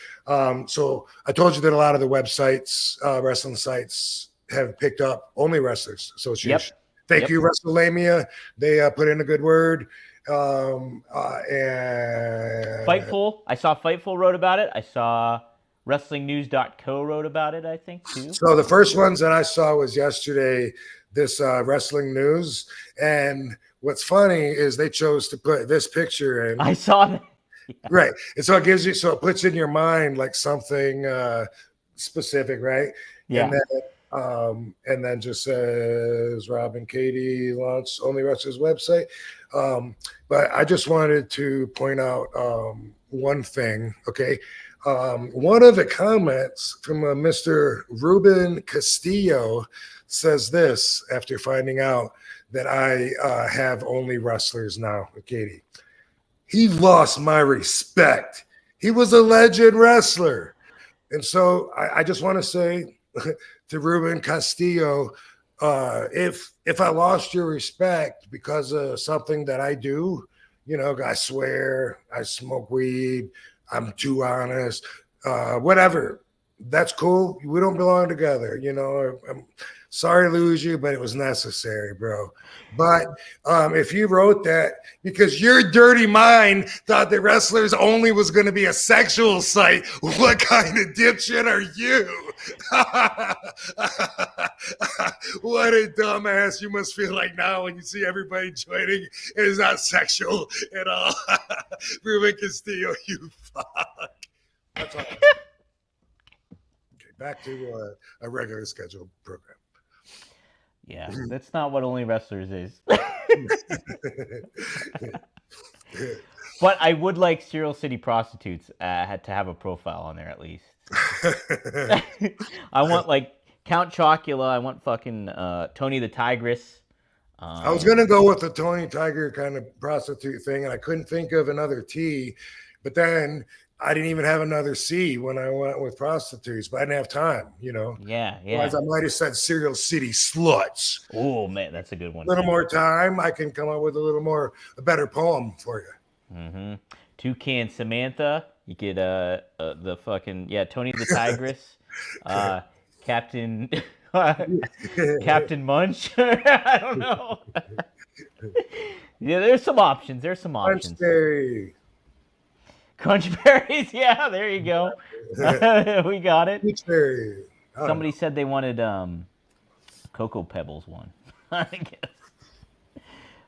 So I told you that a lot of the websites, wrestling sites, have picked up only wrestlers association. Yep. Thank you, WrestleMania. They put in a good word. And Fightful. I saw Fightful wrote about it. I saw WrestlingNews.co wrote about it, I think, too. So the first ones that I saw was yesterday, this Wrestling News. And what's funny is they chose to put this picture in. I saw that. Yeah. Right. And so it puts in your mind like something specific, right? Yeah. And then just says Rob and Katie launched Only Wrestlers website. But I just wanted to point out one thing, okay? One of the comments from Mr. Ruben Castillo says this after finding out that I have only wrestlers now with Katie. He lost my respect. He was a legend wrestler. And so I just want to say to Ruben Castillo, if I lost your respect because of something that I do, I swear, I smoke weed, I'm too honest, whatever, that's cool. We don't belong together. I'm sorry to lose you, but it was necessary, bro. But if you wrote that because your dirty mind thought that Wrestlers Only was going to be a sexual site, what kind of dipshit are you? What a dumbass you must feel like now when you see everybody joining. It is not sexual at all. Ruben Castillo, you fuck. That's all. Okay, back to a regular scheduled program. Yeah, that's not what Only Wrestlers is. But I would like Cereal City prostitutes had to have a profile on there at least. I want like Count Chocula. I want fucking Tony the Tigress. I was gonna go with the Tony Tiger kind of prostitute thing, and I couldn't think of another T. But then I didn't even have another C when I went with prostitutes, but I didn't have time, Yeah. Otherwise, I might have said Cereal City sluts. Oh man, that's a good one. A little more time, I can come up with a better poem for you. Mm-hmm. Toucan Samantha. You get the fucking Tony the Tigress, Captain Captain Munch. I don't know. Yeah, there's some options. Crunch berries, yeah, there you go. We got it. Somebody said they wanted Cocoa Pebbles one. I guess.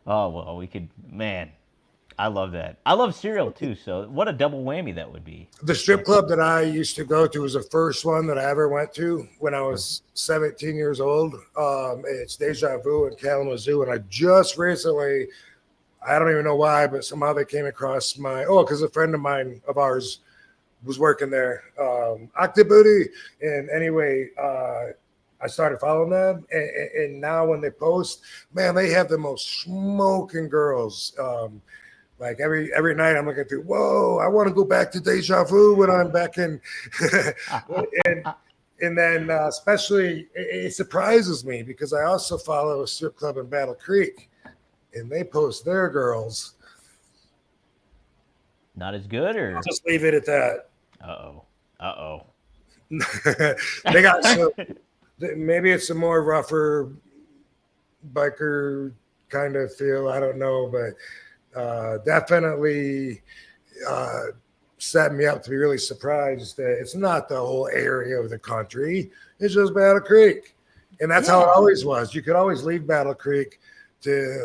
Oh well, we could. Man, I love that. I love cereal too. So what a double whammy that would be. The strip club that I used to go to was the first one that I ever went to when I was 17 years old. It's Deja Vu in Kalamazoo, and I just recently. I don't even know why, but somehow they came across because a friend of ours was working there, Octobooty. And anyway, I started following them, and now when they post, man, they have the most smoking girls. Like every night, I'm looking through. Whoa, I want to go back to Deja Vu when I'm back in, and then especially it surprises me because I also follow a strip club in Battle Creek, and they post their girls. Not as good, or I'll just leave it at that. Uh-oh. They got some, maybe it's a more rougher biker kind of feel. I don't know, but definitely set me up to be really surprised that it's not the whole area of the country. It's just Battle Creek. And that's how it always was. You could always leave Battle Creek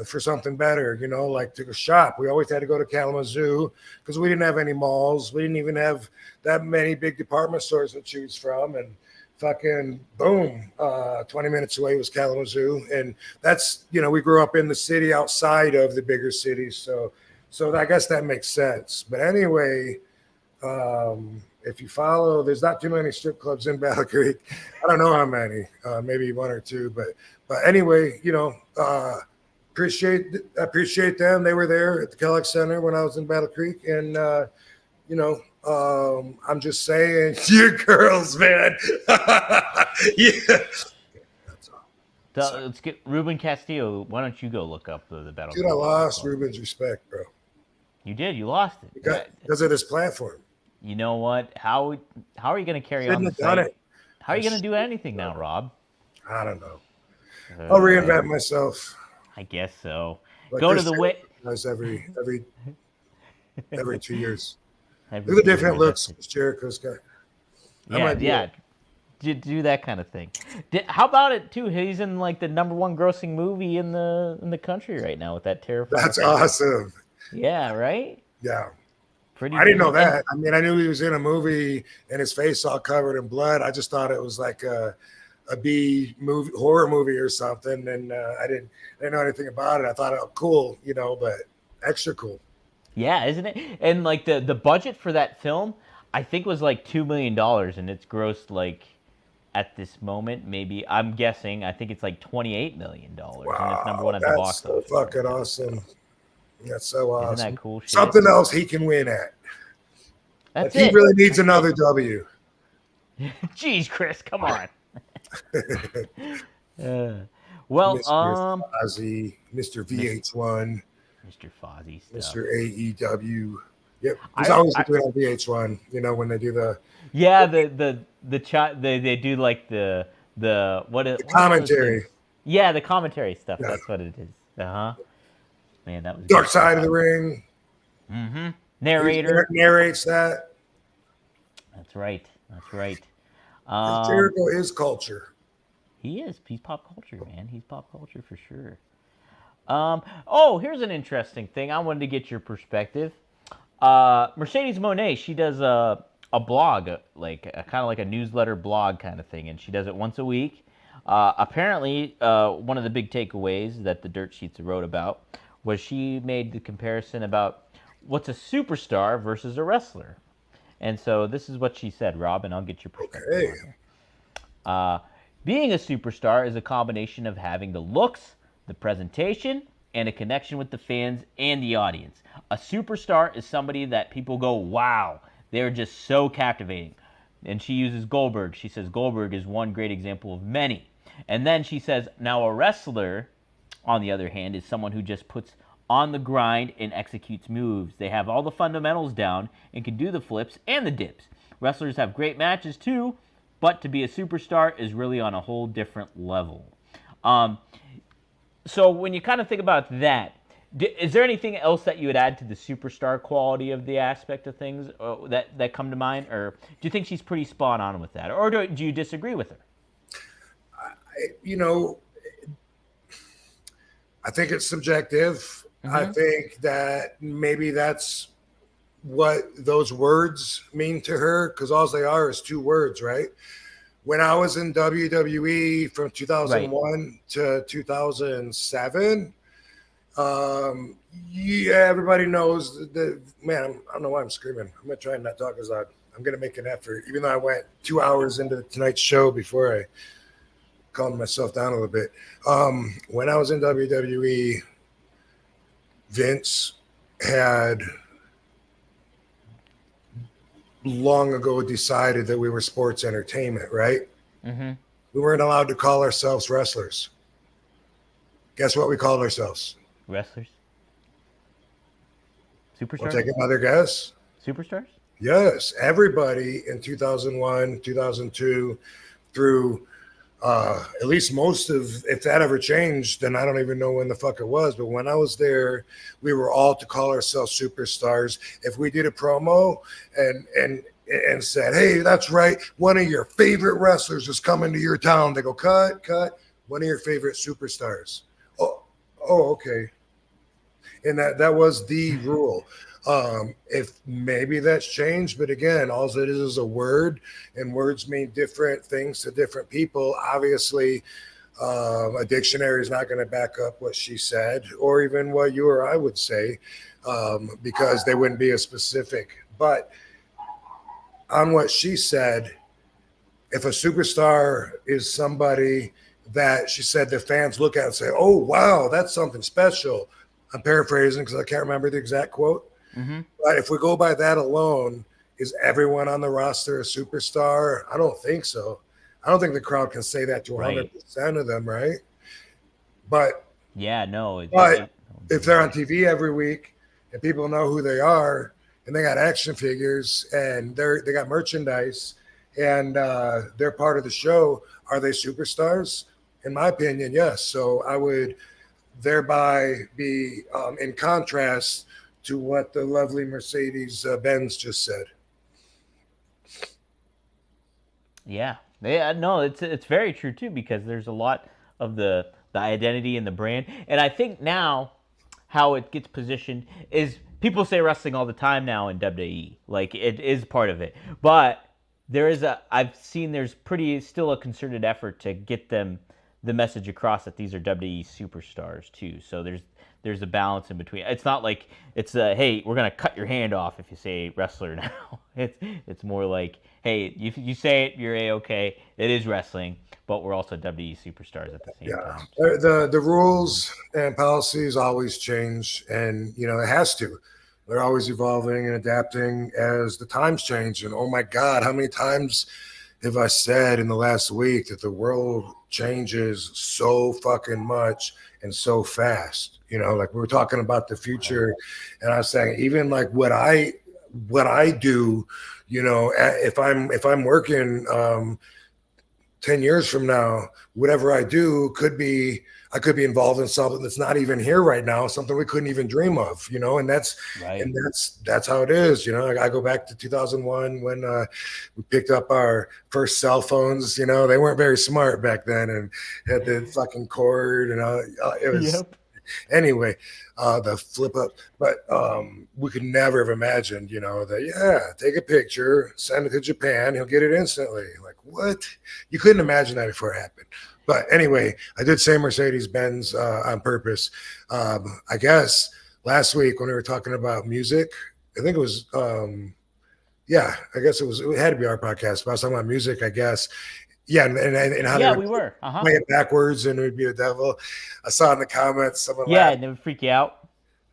for something better, you know, like to go shop. We always had to go to Kalamazoo because we didn't have any malls. We didn't even have that many big department stores to choose from. And fucking boom, 20 minutes away was Kalamazoo. And that's, you know, we grew up in the city outside of the bigger cities. So I guess that makes sense. But anyway, if you follow, there's not too many strip clubs in Battle Creek. I don't know how many, maybe one or two. But anyway, you know, appreciate them. They were there at the Kellogg Center when I was in Battle Creek, and you know, I'm just saying, you girls, man. Yeah. That's all. Let's get Ruben Castillo. Why don't you go look up the Battle Dude, Creek? I lost Ruben's respect, bro. You did. You lost it Because of this platform. You know what? How are you going to carry on the site? How are you going to do anything now, Rob? I don't know. I'll reinvent myself. I guess so. Like go to the way. Every 2 years. Look at the different looks Jericho's got. Yeah. Do that kind of thing. How about it too? He's in like the #1 grossing movie in the country right now with that terrifying. That's awesome. Yeah. Right. Yeah. Pretty. I didn't know that. I mean, I knew he was in a movie and his face all covered in blood. I just thought it was like a B movie, horror movie or something, and I didn't know anything about it. I thought, oh, cool, you know, but extra cool. Yeah, isn't it? And like the budget for that film, I think was like $2 million, and it's grossed like at this moment, maybe I'm guessing, I think it's like $28 million, Wow, and it's #1 at the box office. That's so fucking awesome. That's so awesome. Isn't that cool shit? Something else he can win at. That's it. He really needs another W. Jeez, Chris, come on. Well, Mr. Fozzy, Mr. VH1, Mr. Fozzy stuff. Mr. AEW. Yep, he's always doing on VH1. You know when they do the they do like the commentary. Yeah, the commentary stuff. Yeah. That's what it is. Man, that was Darkside of the Ring. Mm-hmm. Narrator narrates that. That's right. Jericho is culture. He is. He's pop culture, man. He's pop culture for sure. Oh, here's an interesting thing. I wanted to get your perspective. Mercedes Moné, she does a blog, like kind of like a newsletter blog kind of thing, and she does it once a week. Apparently, one of the big takeaways that the Dirt Sheets wrote about was she made the comparison about what's a superstar versus a wrestler. And so this is what she said, Rob, and I'll get your perspective. Okay. Being a superstar is a combination of having the looks, the presentation, and a connection with the fans and the audience. A superstar is somebody that people go, wow, they're just so captivating. And she uses Goldberg. She says Goldberg is one great example of many. And then she says, now a wrestler, on the other hand, is someone who just puts on the grind and executes moves. They have all the fundamentals down and can do the flips and the dips. Wrestlers have great matches too, but to be a superstar is really on a whole different level. So when you kind of think about that, is there anything else that you would add to the superstar quality of the aspect of things that come to mind? Or do you think she's pretty spot on with that? Or do you disagree with her? I think it's subjective. Mm-hmm. I think that maybe that's what those words mean to her, because all they are is two words, right? When I was in WWE from 2001 to 2007, everybody knows that, man, I don't know why I'm screaming. I'm going to try and not talk as loud. I'm going to make an effort, even though I went 2 hours into tonight's show before I calmed myself down a little bit. When I was in WWE, Vince had long ago decided that we were sports entertainment, right? Mm-hmm. We weren't allowed to call ourselves wrestlers. Guess what we called ourselves? Wrestlers. Superstars. Want to take another guess? Superstars. Yes, everybody in 2001, 2002, through at least most of, if that ever changed, then I don't even know when the fuck it was. But when I was there, we were all to call ourselves superstars. If we did a promo and said, hey, that's right, one of your favorite wrestlers is coming to your town, they go, cut, one of your favorite superstars. Oh, okay. And that was the rule. If maybe that's changed, but again, all it is a word, and words mean different things to different people. Obviously, a dictionary is not going to back up what she said, or even what you or I would say, because they wouldn't be as specific. But on what she said, if a superstar is somebody that she said the fans look at and say, oh, wow, that's something special. I'm paraphrasing because I can't remember the exact quote. Mm-hmm. But if we go by that alone, is everyone on the roster a superstar? I don't think so. I don't think the crowd can say that to 100% of them, right? But yeah, no. But if they're on TV every week and people know who they are, and they got action figures and they got merchandise and they're part of the show, are they superstars? In my opinion, yes. So I would thereby be in contrast to what the lovely Mercedes Benz just said. Yeah, no, it's very true too, because there's a lot of the identity and the brand, and I think now how it gets positioned is people say wrestling all the time now in WWE, like it is part of it, but I've seen there's still a concerted effort to get the message across that these are WWE superstars too. So there's a balance in between. It's not like it's hey, we're gonna cut your hand off if you say wrestler now. It's more like, hey, if you say it, you're A-okay. It is wrestling, but we're also WWE superstars at the same time. The rules and policies always change, and it has to. They're always evolving and adapting as the times change. And oh my God, how many times have I said in the last week that the world changes so fucking much and so fast? Like we were talking about the future, and I was saying even like what I do, if I'm working 10 years from now, whatever I do I could be involved in something that's not even here right now, something we couldn't even dream of, and that's right. And that's how it is. I go back to 2001 when we picked up our first cell phones. They weren't very smart back then and had the fucking cord and it was. Yep. Anyway, the flip up, but we could never have imagined, that take a picture, send it to Japan, he'll get it instantly. Like what? You couldn't imagine that before it happened. But anyway, I did say Mercedes-Benz on purpose. I guess last week when we were talking about music, I think it was, I guess it had to be our podcast, but I was talking about music, I guess. Yeah, and how we were play it backwards and it would be the devil. I saw in the comments someone laughed. And it would freak you out.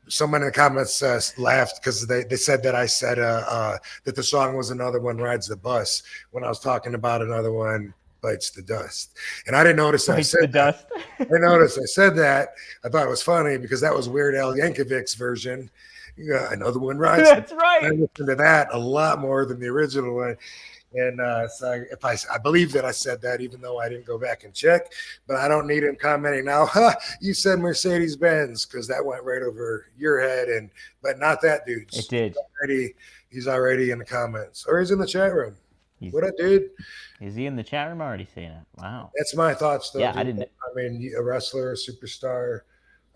Someone in the comments laughed because they said that I said that the song was Another One Rides the Bus when I was talking about Another One Bites the Dust. And I didn't notice that I said that. I noticed I said that. I thought it was funny because that was Weird Al Yankovic's version. Yeah, Another One Rides. That's right. I listened to that a lot more than the original one. And so if I believe that I said that, even though I didn't go back and check, but I don't need him commenting now. You said Mercedes-Benz because that went right over your head, but not that dude's. It did. He's already in the comments, or he's in the chat room. What I did? Is he in the chat room already saying it? Wow. That's my thoughts, though. Yeah, dude. I didn't. I mean, a wrestler, a superstar.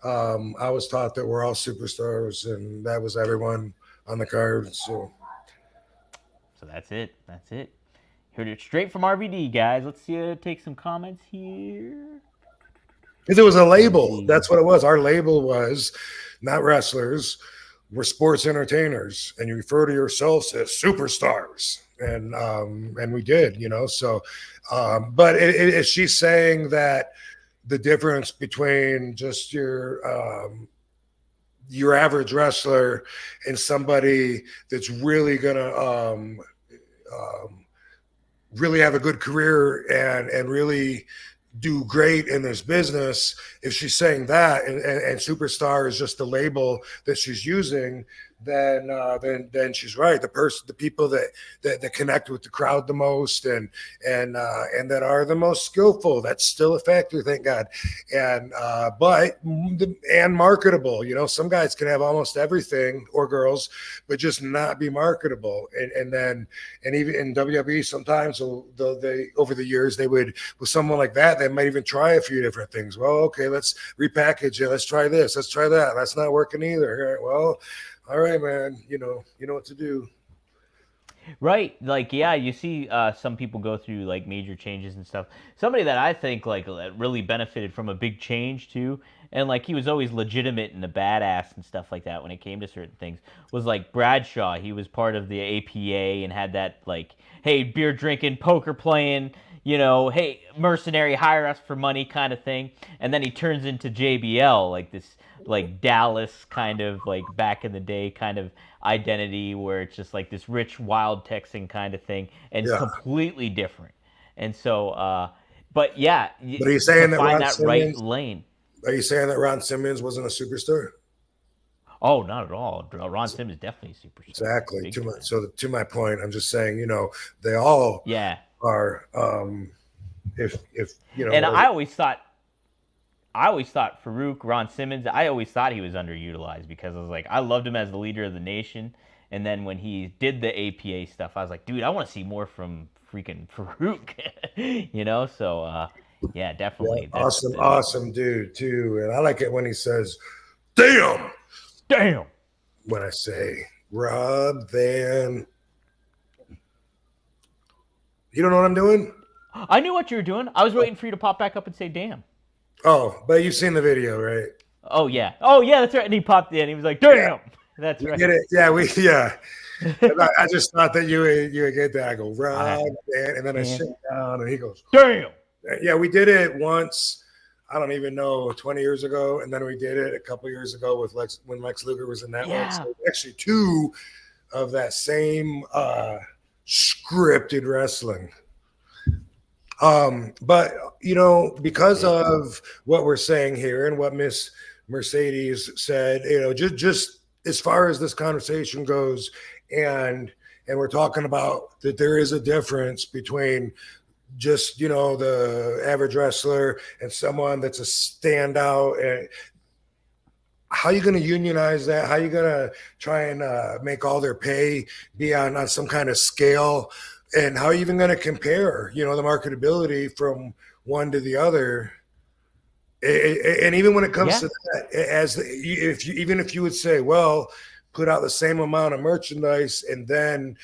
I was taught that we're all superstars, and that was everyone on the card. So that's it. That's it. Heard it straight from RVD, guys. Let's take some comments here. Because it was a label. That's what it was. Our label was not wrestlers. We're sports entertainers, and you refer to yourselves as superstars. and we did, so but is she saying that the difference between just your average wrestler and somebody that's really gonna really have a good career and really do great in this business, if she's saying that and superstar is just the label that she's using, then she's right. The people that connect with the crowd the most and that are the most skillful, that's still a factor, thank God. And and marketable. Some guys can have almost everything, or girls, but just not be marketable. And even in WWE, sometimes they over the years, they would, with someone like that, they might even try a few different things. Well, okay, let's repackage it. Let's try this. Let's try that. That's not working either. Well, all right, man. You know what to do. Right, like yeah, you see some people go through like major changes and stuff. Somebody that I think like really benefited from a big change too, and like he was always legitimate and a badass and stuff like that when it came to certain things, was like Bradshaw. He was part of the APA and had that like, hey, beer drinking, poker playing, hey, mercenary, hire us for money kind of thing. And then he turns into JBL, like this like Dallas kind of like back in the day kind of identity where it's just like this rich wild Texan kind of thing and Yeah. completely different. And so but yeah, But are you saying that find Ron that right Simmons? lane. Are you saying that Ron Simmons wasn't a superstar? Oh, not at all. Ron Simmons is definitely a superstar. Exactly. Big time. So to my point, I'm just saying, they all Yeah. are. If And I always thought Farouk, Ron Simmons, I always thought he was underutilized because I was like, I loved him as the leader of the nation. And then when he did the APA stuff, I was like, dude, I want to see more from freaking Farouk. So yeah, definitely. yeah, awesome dude too. And I like it when he says, "Damn." When I say Rob Van, you don't know what I'm doing? I knew what you were doing. I was waiting for you to pop back up and say, damn. Oh, but you've seen the video, right? Oh, yeah. Oh, yeah, that's right. And he popped in. He was like, damn. Yeah. That's right. Get it? Yeah. I just thought that you would get that. I go, Rob Van, and then I sit down, and he goes, damn. Yeah, we did it once. I don't even know, 20 years ago, and then we did it a couple years ago with when Lex Luger was in that one. So actually, two of that same scripted wrestling. But because of what we're saying here and what Miss Mercedes said, just as far as this conversation goes, and we're talking about that there is a difference between just the average wrestler and someone that's a standout. And how are you going to unionize that? How are you going to try and make all their pay be on some kind of scale? And how are you even going to compare the marketability from one to the other? And even when it comes to that, even if you would say, well, put out the same amount of merchandise and then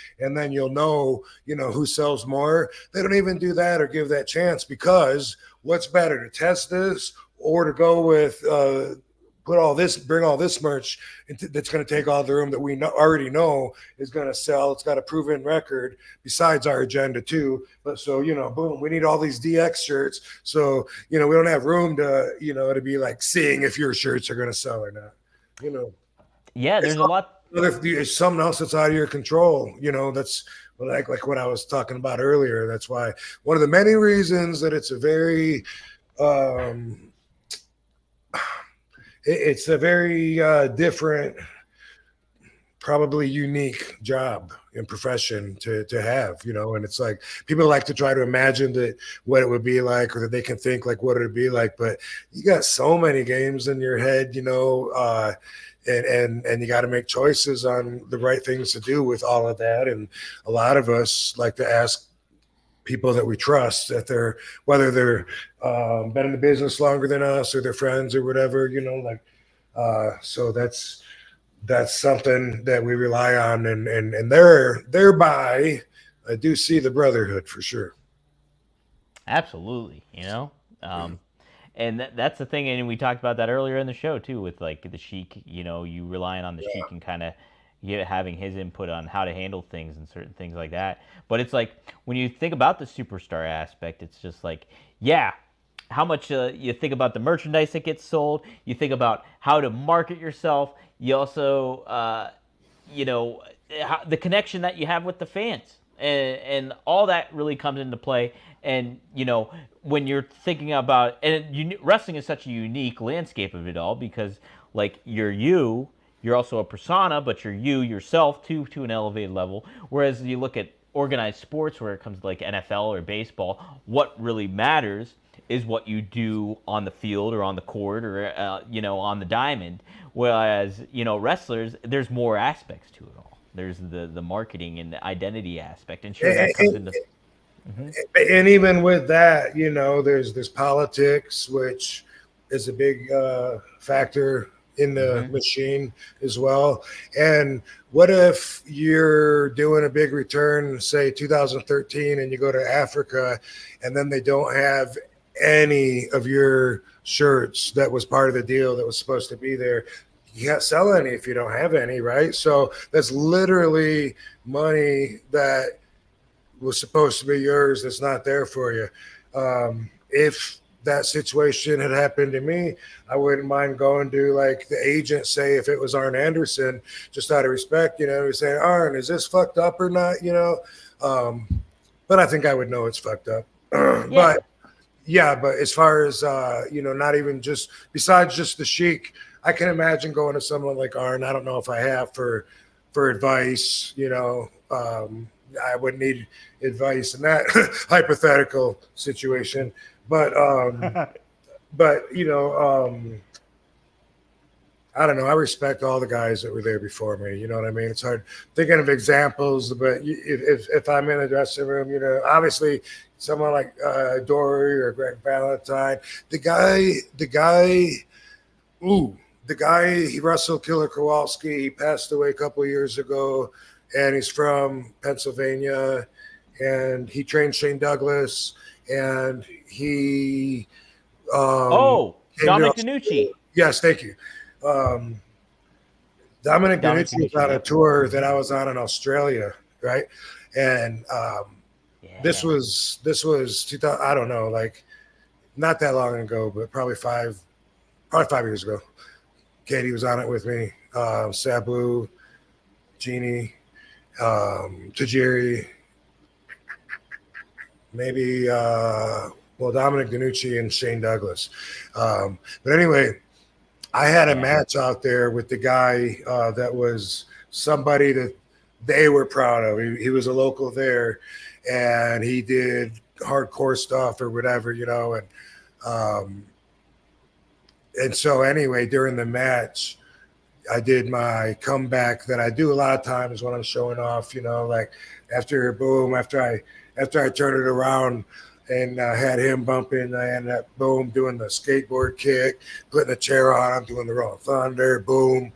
you'll know who sells more. They don't even do that or give that chance, because what's better, to test this or to go with bring all this merch that's going to take all the room that we already know is going to sell. It's got a proven record besides our agenda too. But so, boom, we need all these DX shirts. So, we don't have room to, to be like seeing if your shirts are going to sell or not, Yeah, there's a lot. It's something else that's out of your control. That's like what I was talking about earlier. That's why one of the many reasons that it's a very, it's a very different, probably unique job and profession to have, and it's like people like to try to imagine that what it would be like, or that they can think like what it would be like, but you got so many games in your head, and you got to make choices on the right things to do with all of that. And a lot of us like to ask people that we trust, that whether they're been in the business longer than us or they're friends or whatever, so that's something that we rely on, and thereby I do see the brotherhood for sure. Absolutely. And that's the thing, and we talked about that earlier in the show too, with like the Sheik. You relying on the Sheik and kind of, having his input on how to handle things and certain things like that. But it's like when you think about the superstar aspect, it's just like, yeah, how much you think about the merchandise that gets sold. You think about how to market yourself. You also, you know, the connection that you have with the fans, and all that really comes into play. And you know, when you're thinking about, and wrestling is such a unique landscape of it all, because like you're also a persona, but you're you yourself to an elevated level. Whereas you look at organized sports, where it comes to like NFL or baseball, what really matters is what you do on the field or on the court or you know, on the diamond. Whereas, you know, wrestlers, there's more aspects to it all. There's the marketing and the identity aspect, and sure, that comes into. And even with that, you know, there's politics, which is a big factor in the machine as well. And what if you're doing a big return, say 2013, and you go to Africa, and then they don't have any of your shirts that was part of the deal that was supposed to be there? You can't sell any if you don't have any, right? So that's literally money that was supposed to be yours that's not there for you. If that situation had happened to me, I wouldn't mind going to like the agent, say if it was Arn Anderson, just out of respect, you know, saying, Arn, is this fucked up or not, you know? But I think I would know it's fucked up. Yeah. But as far as, you know, not even just, besides just the Sheik, I can imagine going to someone like Arn. I don't know if I have for advice, you know. I would need advice in that hypothetical situation, but you know, I don't know. I respect all the guys that were there before me. You know what I mean? It's hard thinking of examples, but if I'm in a dressing room, you know, obviously someone like Dory or Greg Valentine, the guy, he wrestled Killer Kowalski. He passed away a couple of years ago. And he's from Pennsylvania, and he trained Shane Douglas, and he Dominic DeNucci. Yes, thank you. Dominic DeNucci was on a tour that I was on in Australia, right? And this was 2000, I don't know, like not that long ago, but probably 5 years ago. Katie was on it with me, Sabu, Jeannie, Tajiri, maybe Dominic DeNucci and Shane Douglas. But anyway, I had a match out there with the guy that was somebody that they were proud of. He was a local there, and he did hardcore stuff or whatever, you know. And so anyway, during the match, I did my comeback that I do a lot of times when I'm showing off, you know, like after I turn it around and had him bumping, I ended up, boom, doing the skateboard kick, putting a chair on, I'm doing the Roll of Thunder, boom.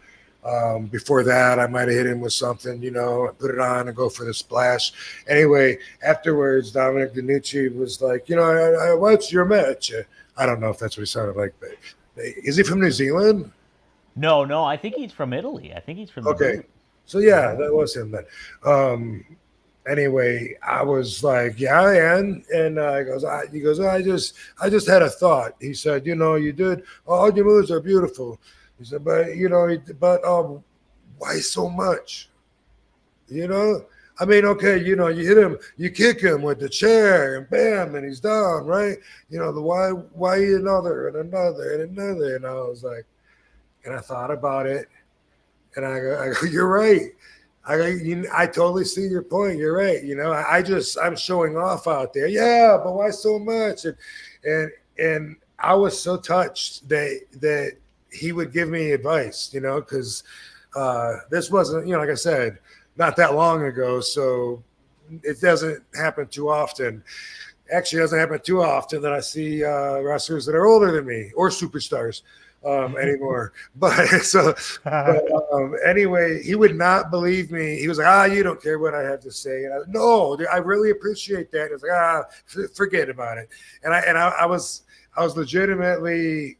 Before that, I might have hit him with something, you know, put it on and go for the splash. Anyway, afterwards, Dominic DeNucci was like, you know, I watched your match. I don't know if that's what he sounded like, but is he from New Zealand? No, I think he's from Italy. I think he's from okay. So yeah, that was him then. Anyway, I was like, yeah, I am. And he goes, I just had a thought. He said, you know, you did all your moves are beautiful. He said, but you know, why so much? You know, I mean, okay, you know, you hit him, you kick him with the chair, and bam, and he's down, right? You know, the why another and another and another, and I was like. And I thought about it, and I go, you're right. I totally see your point. You're right. You know, I'm showing off out there. Yeah, but why so much? And I was so touched that he would give me advice, you know, because this wasn't, you know, like I said, not that long ago. So it doesn't happen too often. Actually, it doesn't happen too often that I see wrestlers that are older than me or superstars. Anymore. Anyway, he would not believe me. He was like, you don't care what I have to say. And no, I really appreciate that. It's like, forget about it. And I was legitimately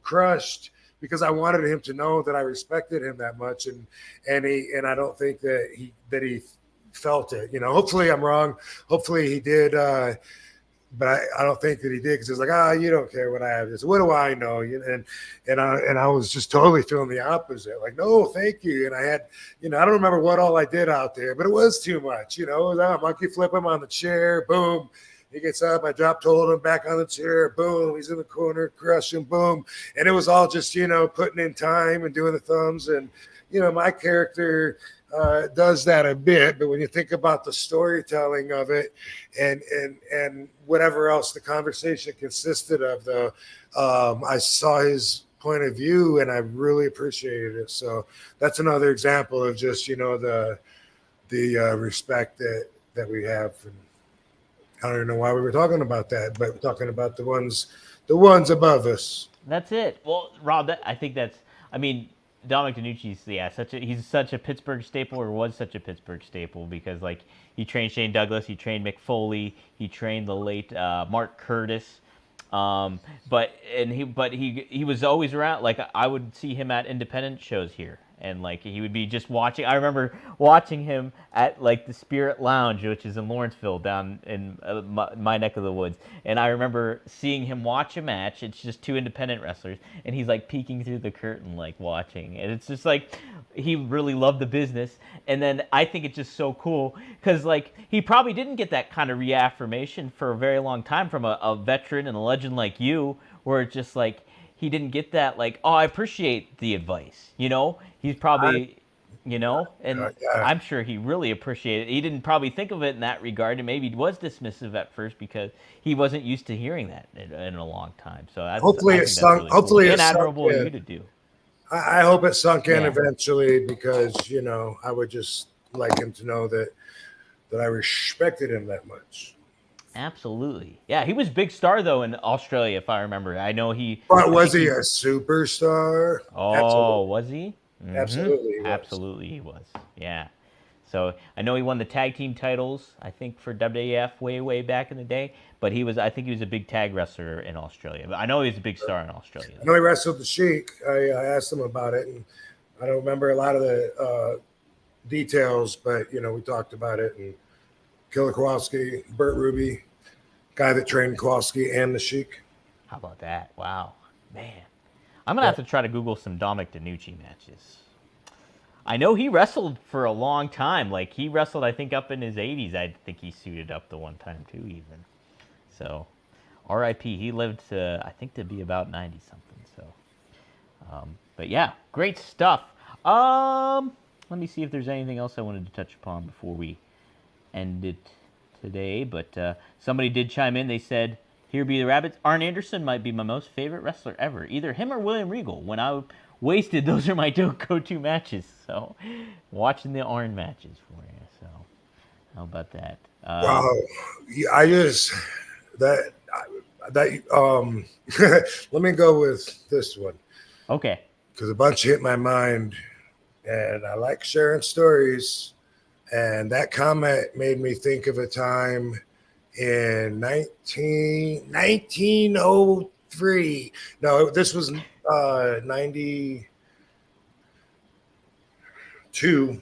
crushed because I wanted him to know that I respected him that much, and I don't think that he felt it. You know, hopefully I'm wrong. Hopefully he did. But I don't think that he did, because it's like, you don't care what I have. This, what do I know? And I was just totally feeling the opposite. Like, no, thank you. And I had, I don't remember what all I did out there, but it was too much. It was monkey flip him on the chair, boom. He gets up, I dropped hold him back on the chair, boom. He's in the corner, crush him, boom. And it was all just, putting in time and doing the thumbs. And, my character does that a bit, but when you think about the storytelling of it and whatever else the conversation consisted of, though, I saw his point of view and I really appreciated it. So that's another example of just the respect that we have. And I don't even know why we were talking about that, but we're talking about the ones above us. That's it. Well, Rob, I think Dominic DeNucci's he's such a Pittsburgh staple, or was such a Pittsburgh staple, because like he trained Shane Douglas, he trained Mick Foley, he trained the late Mark Curtis, but he was always around. Like I would see him at independent shows here, and like he would be just watching. I remember watching him at like the Spirit Lounge, which is in Lawrenceville, down in my neck of the woods. And I remember seeing him watch a match. It's just two independent wrestlers, and he's like peeking through the curtain, like watching. And it's just like he really loved the business. And then I think it's just so cool because like he probably didn't get that kind of reaffirmation for a very long time from a veteran and a legend like you, where it's just like he didn't get that, like, I appreciate the advice, He's probably, and I'm sure he really appreciated it. He didn't probably think of it in that regard, and maybe he was dismissive at first because he wasn't used to hearing that in a long time. So hopefully it sunk. Really hopefully cool. It's admirable of you to do. I hope it sunk in eventually, because I would just like him to know that I respected him that much. Absolutely. Yeah, he was a big star, though, in Australia, if I remember. I know he... But was he a superstar? Oh, absolutely. Was he? Mm-hmm. Absolutely he was. Absolutely he was. Yeah. So I know he won the tag team titles, I think, for WWF way back in the day. But I think he was a big tag wrestler in Australia. But I know he was a big star in Australia. I know he wrestled the Sheik. I asked him about it, and I don't remember a lot of the details, but, we talked about it. And Killer Kowalski, Burt Ruby, guy that trained Kowalski and the Sheik. How about that? Wow. Man. I'm going to have to try to Google some Dominic DeNucci matches. I know he wrestled for a long time. Like, he wrestled, I think, up in his 80s. I think he suited up the one time, too, even. So, R.I.P. He lived, I think, to be about 90-something. So, but yeah, great stuff. Let me see if there's anything else I wanted to touch upon before we end it today, but somebody did chime in. They said, "Here be the rabbits. Arn Anderson might be my most favorite wrestler ever. Either him or William Regal. When I'm wasted, those are my go-to matches." So, watching the Arn matches for you. So, how about that? Wow, I just that let me go with this one. Okay. Because a bunch hit my mind, and I like sharing stories. And that comment made me think of a time in 1903. No, this was 92.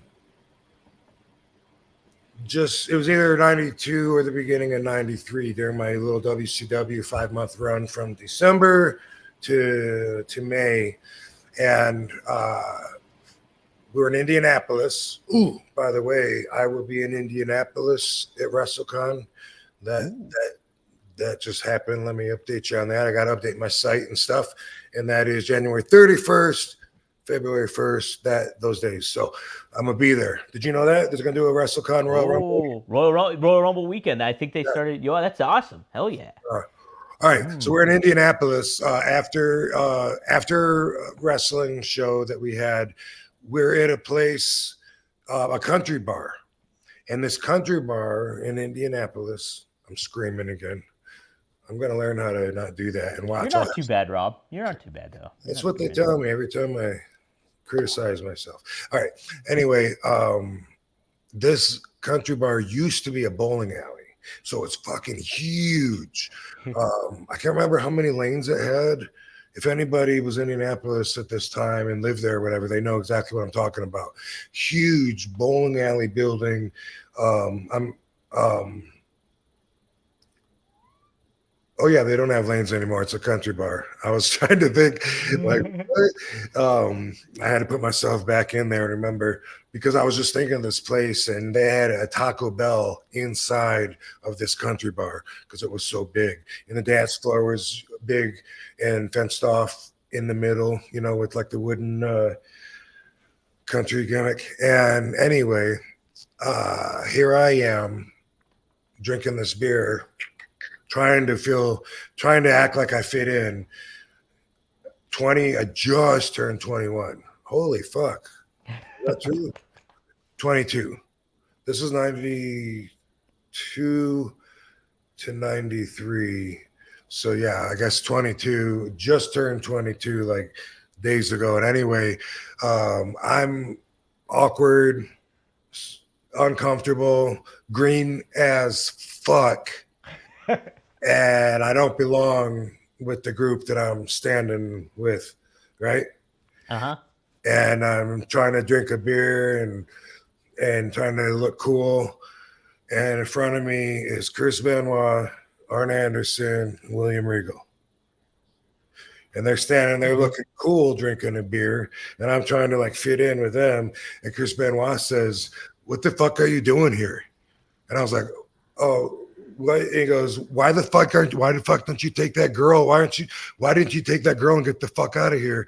It was either 92 or the beginning of 93 during my little WCW 5-month run from December to May. And we were in Indianapolis. Ooh, by the way, I will be in Indianapolis at WrestleCon. That just happened. Let me update you on that. I got to update my site and stuff. And that is January 31st, February 1st, those days. So I'm going to be there. Did you know that? They're going to do a WrestleCon Royal Rumble. Royal Rumble weekend. I think they started. Yo, that's awesome. Hell yeah. All right. So we're in Indianapolis after wrestling show that we had. We're at a place, a country bar. And this country bar in Indianapolis, I'm screaming again. I'm going to learn how to not do that and watch. You're not too bad, Rob. You're not too bad, though. That's what they tell me every time I criticize myself. All right. Anyway, this country bar used to be a bowling alley. So it's fucking huge. I can't remember how many lanes it had. if anybody was in Indianapolis at this time and lived there or whatever, they know exactly what I'm talking about. Huge bowling alley building. Oh yeah, they don't have lanes anymore. It's a country bar. I was trying to think, like, I had to put myself back in there and remember, because I was just thinking of this place, and they had a Taco Bell inside of this country bar because it was so big, and the dance floor was big and fenced off in the middle, you know, with like the wooden country gimmick. And anyway, here I am drinking this beer, trying to act like I fit in. 20, I just turned 21. Holy fuck. That's true. 22. This is 92 to 93. So yeah, I guess 22, just turned 22 like days ago. And anyway, I'm awkward, uncomfortable, green as fuck. And I don't belong with the group that I'm standing with, right? And I'm trying to drink a beer and trying to look cool. And in front of me is Chris Benoit, Arn Anderson, and William Regal. And they're standing there looking cool, drinking a beer. And I'm trying to like fit in with them. And Chris Benoit says, "What the fuck are you doing here?" And I was like, "Oh, what?" He goes, why the fuck don't you take that girl? Why didn't you take that girl and get the fuck out of here?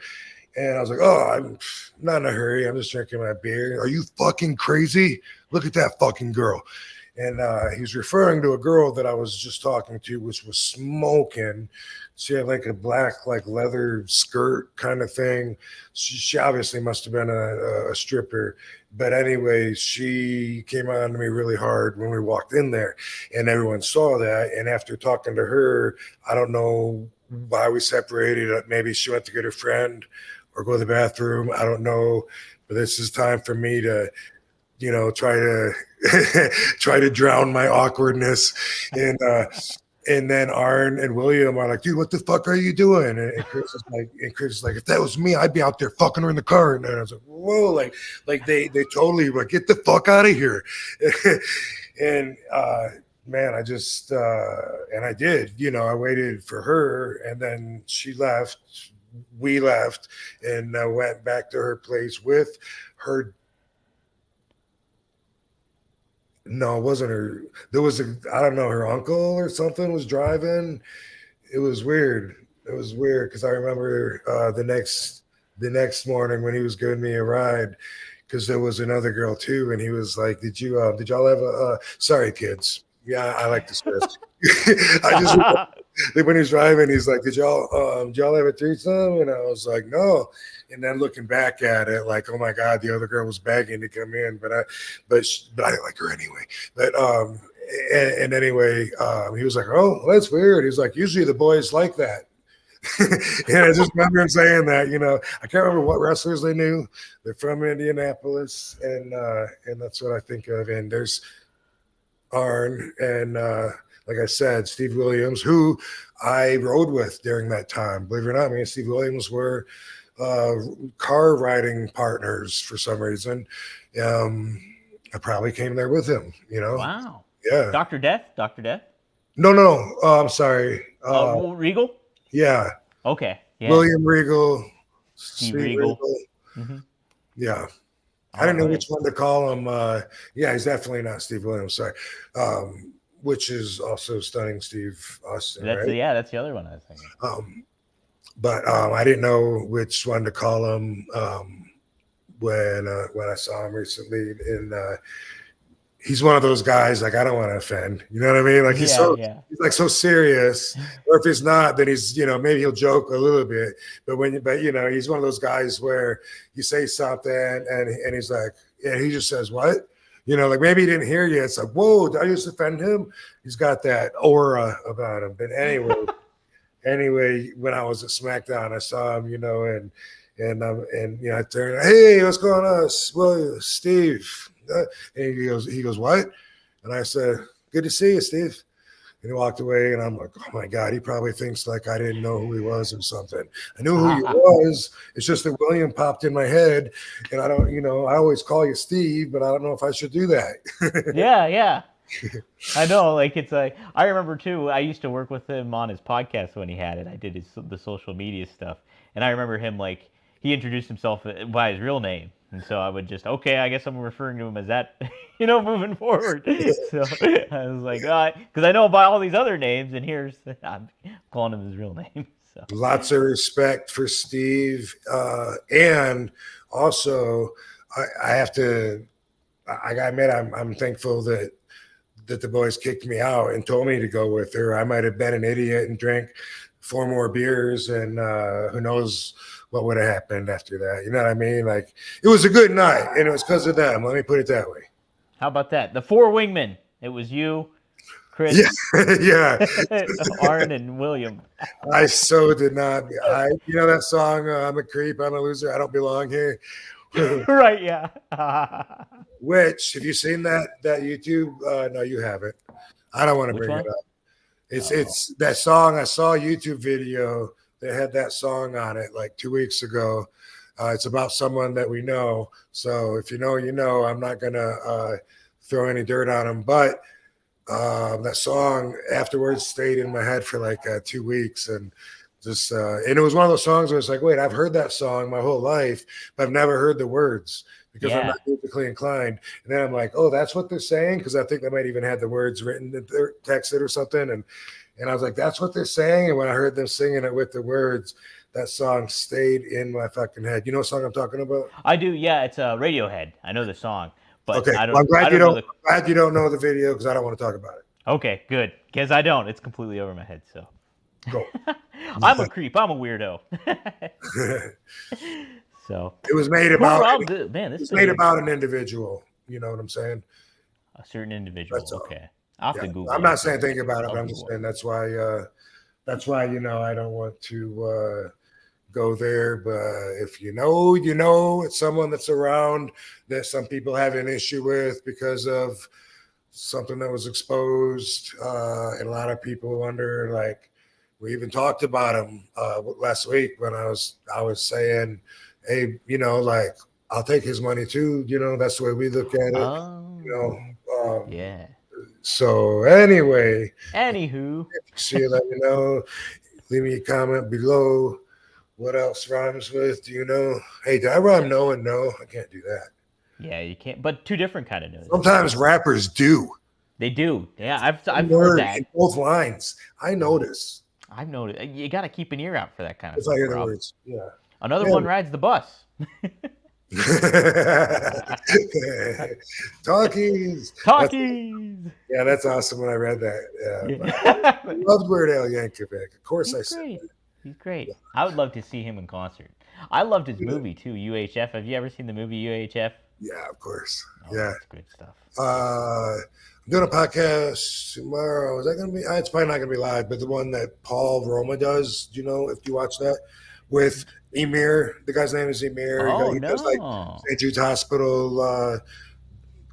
And I was like, "Oh, I'm not in a hurry. I'm just drinking my beer." "Are you fucking crazy? Look at that fucking girl." And he's referring to a girl that I was just talking to, which was smoking. She had like a black, like leather skirt kind of thing. She obviously must have been a stripper. But anyway, she came on to me really hard when we walked in there, and everyone saw that. And after talking to her, I don't know why we separated. Maybe she went to get her friend or go to the bathroom. I don't know. But this is time for me to, you know, try to drown my awkwardness. And then Arn and William are like, "Dude, what the fuck are you doing?" And Chris is like, "If that was me, I'd be out there fucking her in the car." And I was like, "Whoa!" Like they totally like, "Get the fuck out of here." And man, I just and I did. You know, I waited for her, and then she left. We left, and went back to her place with her. No, it wasn't her. There was I don't know, her uncle or something was driving. It was weird. It was weird because I remember the next morning when he was giving me a ride, because there was another girl too, and he was like, did y'all have a sorry kids? Yeah, I like to swear. I just when he's driving, he's like, did y'all have a threesome? And I was like, no. And then looking back at it, like, oh my God, the other girl was begging to come in, but I didn't like her anyway. But and anyway, he was like, "Oh, that's weird." He's like, "Usually the boys like that." And I just remember him saying that. You know, I can't remember what wrestlers they knew. They're from Indianapolis, and that's what I think of. And there's Arn, and like I said, Steve Williams, who I rode with during that time. Believe it or not, me and Steve Williams were car riding partners for some reason. I probably came there with him, you know. Wow. Yeah. Dr. Death? No. I'm sorry. Regal? Yeah. Okay. Yeah. William Regal. Steve Regal. Mm-hmm. Yeah. I don't know which one to call him. Yeah, he's definitely not Steve Williams. Sorry. Which is also Stunning Steve Austin. That's right? That's the other one I was thinking. But I didn't know which one to call him when I saw him recently. And he's one of those guys, like, I don't want to offend. You know what I mean? Like he's like so serious. Or if he's not, then he's, you know, maybe he'll joke a little bit. But you know, he's one of those guys where you say something and he's like, yeah, he just says, "What?" You know, like maybe he didn't hear you. It's like, whoa, did I just offend him? He's got that aura about him. But anyway, when I was at SmackDown, I saw him, you know, and you know, I turned, "Hey, what's going on?" "Well, Steve." And he goes, "What?" And I said, "Good to see you, Steve." And he walked away, and I'm like, oh my God, he probably thinks like I didn't know who he was or something. I knew who he was. It's just that William popped in my head, and I don't, I always call you Steve, but I don't know if I should do that. Yeah. I know, like it's like I remember too. I used to work with him on his podcast when he had it. I did the social media stuff, and I remember him like he introduced himself by his real name, and so I would just I guess I'm referring to him as that, moving forward. So I was like, because I know by all these other names, and I'm calling him his real name. So lots of respect for Steve, and also I have to. I gotta admit, I'm thankful that the boys kicked me out and told me to go with her. I might have been an idiot and drank 4 more beers, and who knows what would have happened after that. You know what I mean? Like, it was a good night, and it was because of them. Let me put it that way. How about that? The 4 Wingmen. It was you, Chris, yeah. Arn, and William. I so did not. That song, I'm a creep, I'm a loser, I don't belong here. Right, yeah. Which, have you seen that YouTube? No, you haven't. I don't want to bring it up. It's that song. I saw a YouTube video that had that song on it like 2 weeks ago. It's about someone that we know. So if you know, you know. I'm not gonna throw any dirt on him, but that song afterwards stayed in my head for like 2 weeks, and just and it was one of those songs where it's like, wait, I've heard that song my whole life, but I've never heard the words because I'm not musically inclined. And then I'm like, oh, that's what they're saying, because I think they might even have the words written, texted or something. And I was like, that's what they're saying. And when I heard them singing it with the words, that song stayed in my fucking head. You know what song I'm talking about? I do. Yeah, it's Radiohead. I know the song, but okay. I'm glad you don't know the video, because I don't want to talk about it. Okay, good, because I don't. It's completely over my head. So. Go. I'm a creep. I'm a weirdo. So it was made about about an individual. You know what I'm saying? A certain individual. Okay. I'll have to Google. I'm not saying think about it, but I'm just saying that's why I don't want to go there. But if you know, it's someone that's around that some people have an issue with because of something that was exposed, and a lot of people wonder, like, we even talked about him last week when I was saying, hey, like, I'll take his money too. That's the way we look at it. Yeah. So anyway, anywho, see you, let me know. Leave me a comment below. What else rhymes with? Do you know? Hey, did I rhyme no and no? I can't do that. Yeah, you can't. But 2 different kind of no's. Sometimes rappers do. They do. Yeah, I've heard that in both lines. I notice. I've noticed. You got to keep an ear out for that kind of stuff. I hear the words. Yeah. Another one rides the bus. Talkies. Yeah, that's awesome when I read that. Yeah. I loved Weird Al Yankovic. Of course, I said that. He's great. Yeah. I would love to see him in concert. I loved his movie too, UHF. Have you ever seen the movie UHF? Yeah, of course. Oh, yeah, that's good stuff. I'm doing a podcast tomorrow. Is that going to be? It's probably not going to be live, but the one that Paul Roma does. Do you know if you watch that with Emir? The guy's name is Emir. Oh, he does like St. Jude's Hospital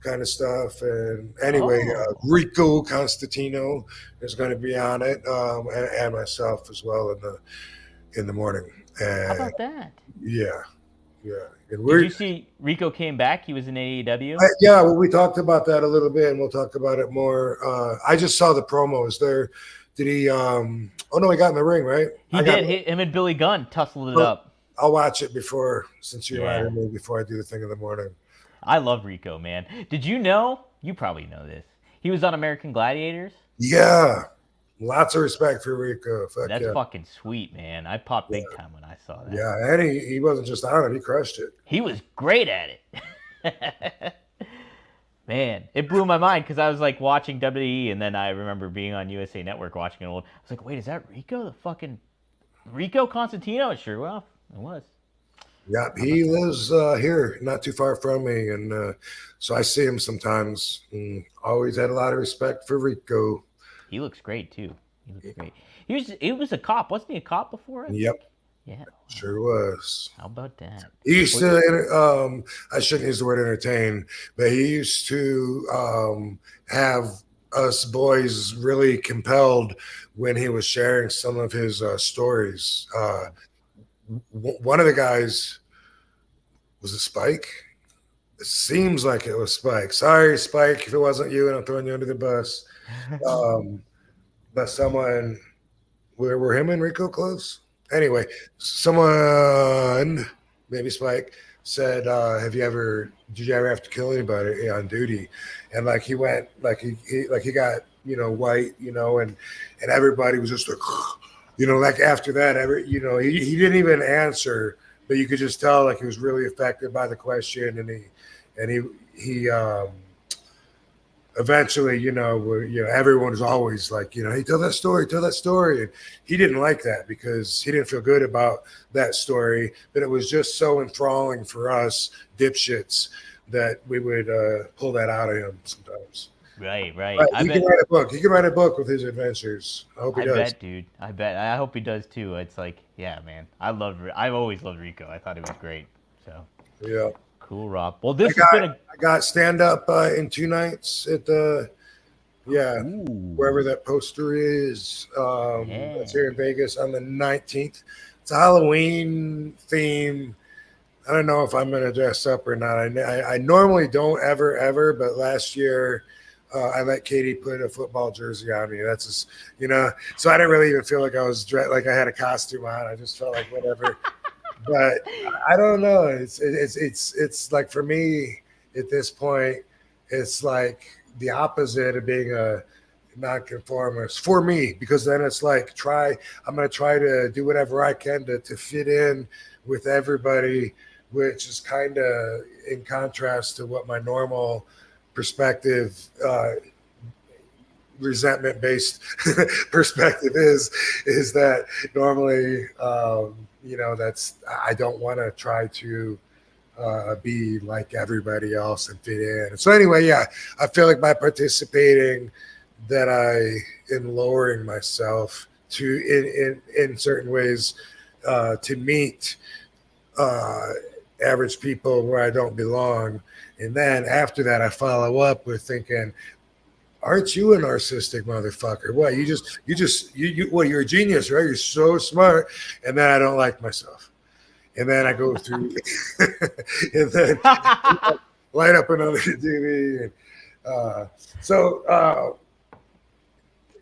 kind of stuff. And anyway, Rico Constantino is going to be on it, and myself as well in the morning. And how about that? Yeah. And did you see Rico came back? He was in AEW? Yeah, well, we talked about that a little bit, and we'll talk about it more. I just saw the promos there. Did he oh no, he got in the ring, right? He did. Him and Billy Gunn tussled it up. I'll watch it since you reminded me, before I do the thing in the morning. I love Rico, man. Did you know? You probably know this. He was on American Gladiators. Yeah. Lots of respect for Rico. That's fucking sweet, man. I popped big time when I saw that. Yeah, and he wasn't just on it; he crushed it. He was great at it. Man, it blew my mind because I was like watching WWE, and then I remember being on USA Network watching it. I was like, "Wait, is that Rico? The fucking Rico Constantino?" Sure, well, it was. Yeah, he lives here, not too far from me, and so I see him sometimes. Always had a lot of respect for Rico. He looks great too. He looks great. He was a cop, wasn't he? A cop before? Yep. Yeah. Sure was. How about that? He used to. I shouldn't use the word entertain, but he used to have us boys really compelled when he was sharing some of his stories. One of the guys was a Spike. It seems like it was Spike. Sorry, Spike, if it wasn't you, and I'm throwing you under the bus. But someone, were him and Rico close? Anyway, someone, maybe Spike, said, did you ever have to kill anybody on duty? And like he went, like he got, white, and everybody was just like, like after that, he didn't even answer, but you could just tell like he was really affected by the question, and he eventually, everyone was always like, hey, tell that story. And he didn't like that because he didn't feel good about that story, but it was just so enthralling for us dipshits that we would pull that out of him sometimes. Right. He can write a book. He can write a book with his adventures. I hope he does. I bet, dude. I bet. I hope he does too. It's like, yeah, man. I've always loved Rico. I thought he was great. So yeah. Cool, Rob. Well, this has been I got stand up in 2 nights at the wherever that poster is. That's here in Vegas on the 19th. It's a Halloween theme. I don't know if I'm going to dress up or not. I normally don't ever, but last year I let Katie put a football jersey on me. That's just, so I didn't really even feel like I was like I had a costume on. I just felt like whatever. But I don't know. It's like for me at this point, it's like the opposite of being a nonconformist for me, because then it's like I'm going to try to do whatever I can to fit in with everybody, which is kind of in contrast to what my normal perspective, resentment-based perspective is that normally, I don't want to try to be like everybody else and fit in. And so anyway, yeah, I feel like by participating that I am lowering myself to in certain ways to meet average people where I don't belong. And then after that, I follow up with thinking, aren't you a narcissistic motherfucker? What, you're a genius, right? You're so smart. And then I don't like myself. And then I go through and then light up another TV. So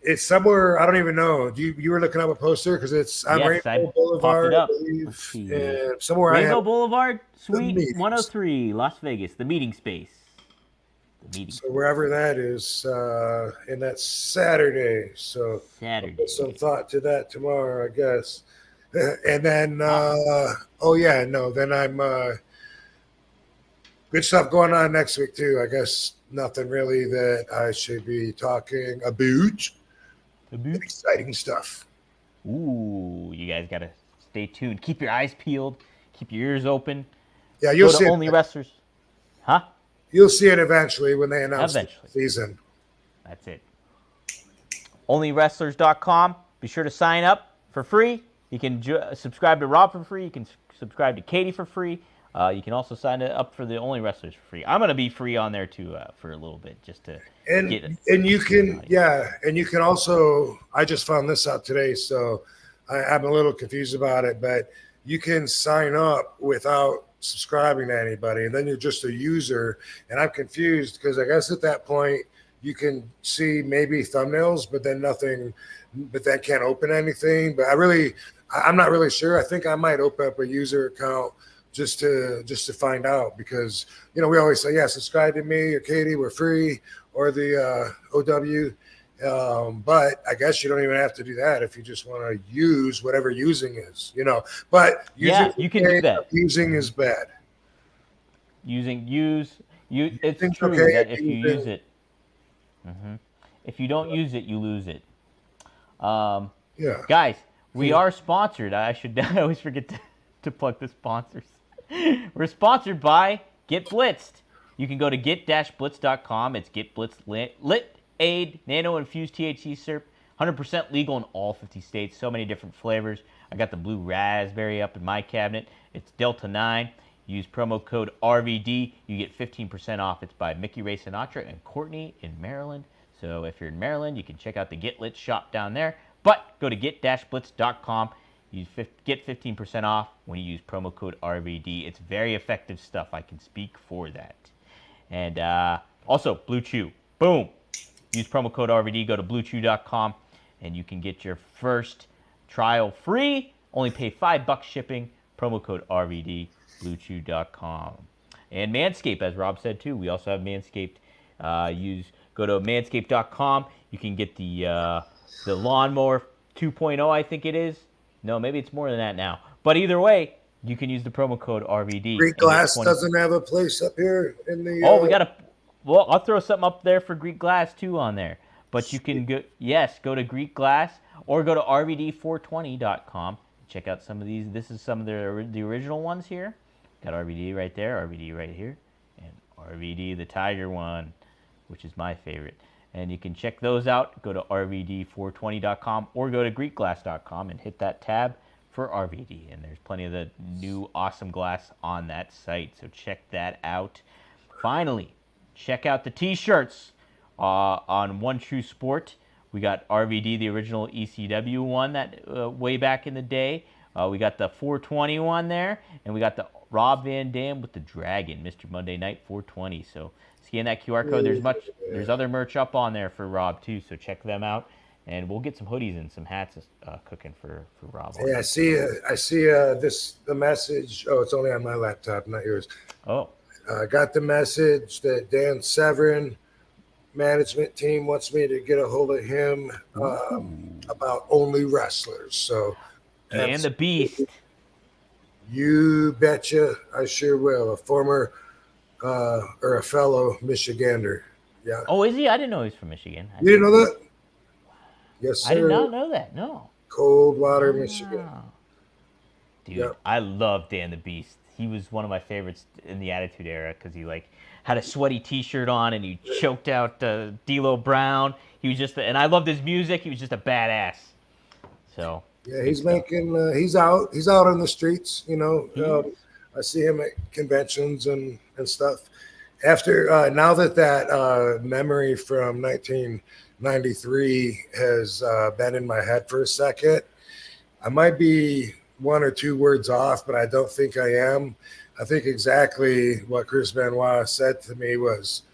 it's somewhere, I don't even know. You were looking up a poster because it's on Rainbow Boulevard, it up. And somewhere Rainbow Boulevard, Suite 103, Las Vegas, the meeting space. So wherever that is, and that's Saturday. So I'll put some thought to that tomorrow, I guess. And then, then I'm good stuff going on next week too. I guess nothing really that I should be talking about. Exciting stuff. Ooh, you guys gotta stay tuned. Keep your eyes peeled. Keep your ears open. Yeah, you'll see Only Wrestlers. Huh? You'll see it eventually when they announce the season. That's it. OnlyWrestlers.com. Be sure to sign up for free. You can subscribe to Rob for free. You can subscribe to Katie for free. You can also sign up for the Only Wrestlers for free. I'm gonna be free on there too for a little bit, just to get it. And you can also. I just found this out today, so I'm a little confused about it. But you can sign up without subscribing to anybody, and then you're just a user. And I'm confused because I guess at that point you can see maybe thumbnails, but then nothing. But that can't open anything. But I'm not really sure. I think I might open up a user account just to find out, because we always say, yeah, subscribe to me or Katie, we're free, or the OW. But I guess you don't even have to do that if you just want to use whatever using is, But you can do that. Using is bad. It's true that if you use it, if you don't use it, you lose it. Guys, we are sponsored. I always forget to plug the sponsors. We're sponsored by Get Blitzed. You can go to get-blitz.com. It's Get Blitzed Lit Aid Nano Infused THC syrup, 100% legal in all 50 states. So many different flavors. I got the blue raspberry up in my cabinet. It's Delta 9. Use promo code RVD. You get 15% off. It's by Mickey Ray Sinatra and Courtney in Maryland. So if you're in Maryland, you can check out the Get Lit shop down there. But go to get-blitz.com. Get 15% off when you use promo code RVD. It's very effective stuff. I can speak for that. And also, Blue Chew. Boom. Use promo code RVD. Go to bluechew.com, and you can get your first trial free. Only pay $5 shipping. Promo code RVD. Bluechew.com. And Manscaped, as Rob said too. We also have Manscaped. Go to manscaped.com. You can get the lawnmower 2.0, I think it is. No, maybe it's more than that now. But either way, you can use the promo code RVD. Greek Glass doesn't have a place up here in the. Oh, we got to. Well, I'll throw something up there for Greek Glass too on there. But you can go. Yes, go to Greek Glass or go to RVD420.com. Check out some of these. This is some of the original ones here. Got RVD right there, RVD right here, and RVD the Tiger one, which is my favorite. And you can check those out. Go to RVD420.com or go to GreekGlass.com and hit that tab for RVD. And there's plenty of the new awesome glass on that site, so check that out. Finally, check out the T-shirts on One True Sport. We got RVD, the original ECW one that way back in the day. We got the 420 one there, and we got the Rob Van Dam with the Dragon, Mr. Monday Night 420. So scan that QR code. There's other merch up on there for Rob too, so check them out. And we'll get some hoodies and some hats cooking for Rob. Yeah, I see the message. Oh, it's only on my laptop, not yours. Oh. I got the message that Dan Severin management team wants me to get a hold of him about only wrestlers. So and the Beast. You betcha, I sure will. A former or a fellow Michigander. Yeah. Oh, is he? I didn't know he was from Michigan. You didn't know that? Yes, sir. I did not know that. No. Coldwater, Michigan. Dude, yep. I love Dan the Beast. He was one of my favorites in the Attitude Era because he had a sweaty T-shirt on and he choked out D'Lo Brown. He was just, and I loved his music. He was just a badass. So. Yeah, he's making. He's out on the streets. You know, I see him at conventions and stuff. After now that memory from 1993 has been in my head for a second, I might be one or two words off, but I don't think I am. I think exactly what Chris Benoit said to me was,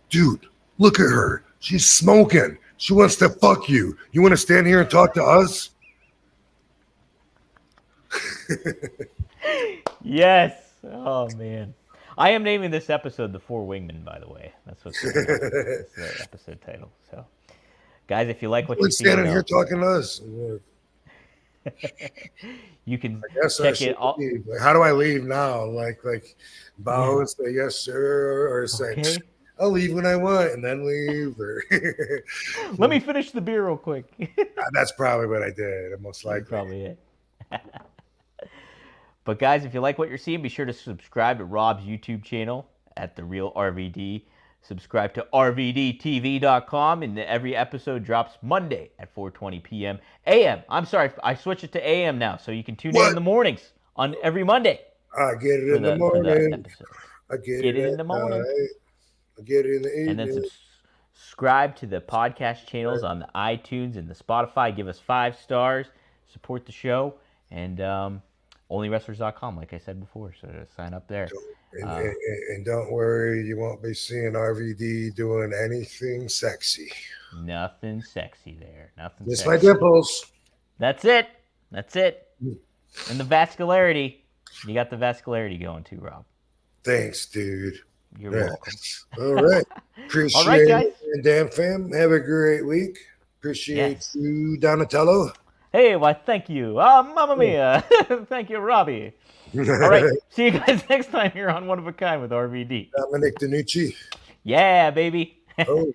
"Dude, look at her. She's smoking. She wants to fuck you. You want to stand here and talk to us?" Yes. Oh man, I am naming this episode "The Four Wingmen." By the way, that's what's the episode title. So, guys, if you like what you see, standing here talking to us, you can check it. Like, how do I leave now? Like bow and say yes, sir, or say okay. I'll leave when I want and then leave. Or let me finish the beer real quick. That's probably what I did. Most likely, that's probably it. But guys, if you like what you're seeing, be sure to subscribe to Rob's YouTube channel at The Real RVD. Subscribe to RVDTV.com, and every episode drops Monday at 4:20 p.m. a.m. I'm sorry, I switched it to a.m. now, so you can tune in the mornings on every Monday. I get it in the morning. I get it in the morning. I get it in the evening. And then subscribe to the podcast channels on the iTunes and the Spotify. Give us 5 stars. Support the show. And onlywrestlers.com, like I said before, so sign up there. And don't worry, you won't be seeing RVD doing anything sexy. Nothing sexy there. Nothing just sexy. My dimples. That's it. And the vascularity. You got the vascularity going too, Rob. Thanks, dude. You're welcome. All right. Appreciate All right, guys. it. And damn fam, have a great week. Appreciate you, Donatello. Hey, why, thank you. Mamma mia. Thank you, Robbie. All right. See you guys next time here on One of a Kind with RVD. Dominic DiNucci. Yeah, baby. Oh.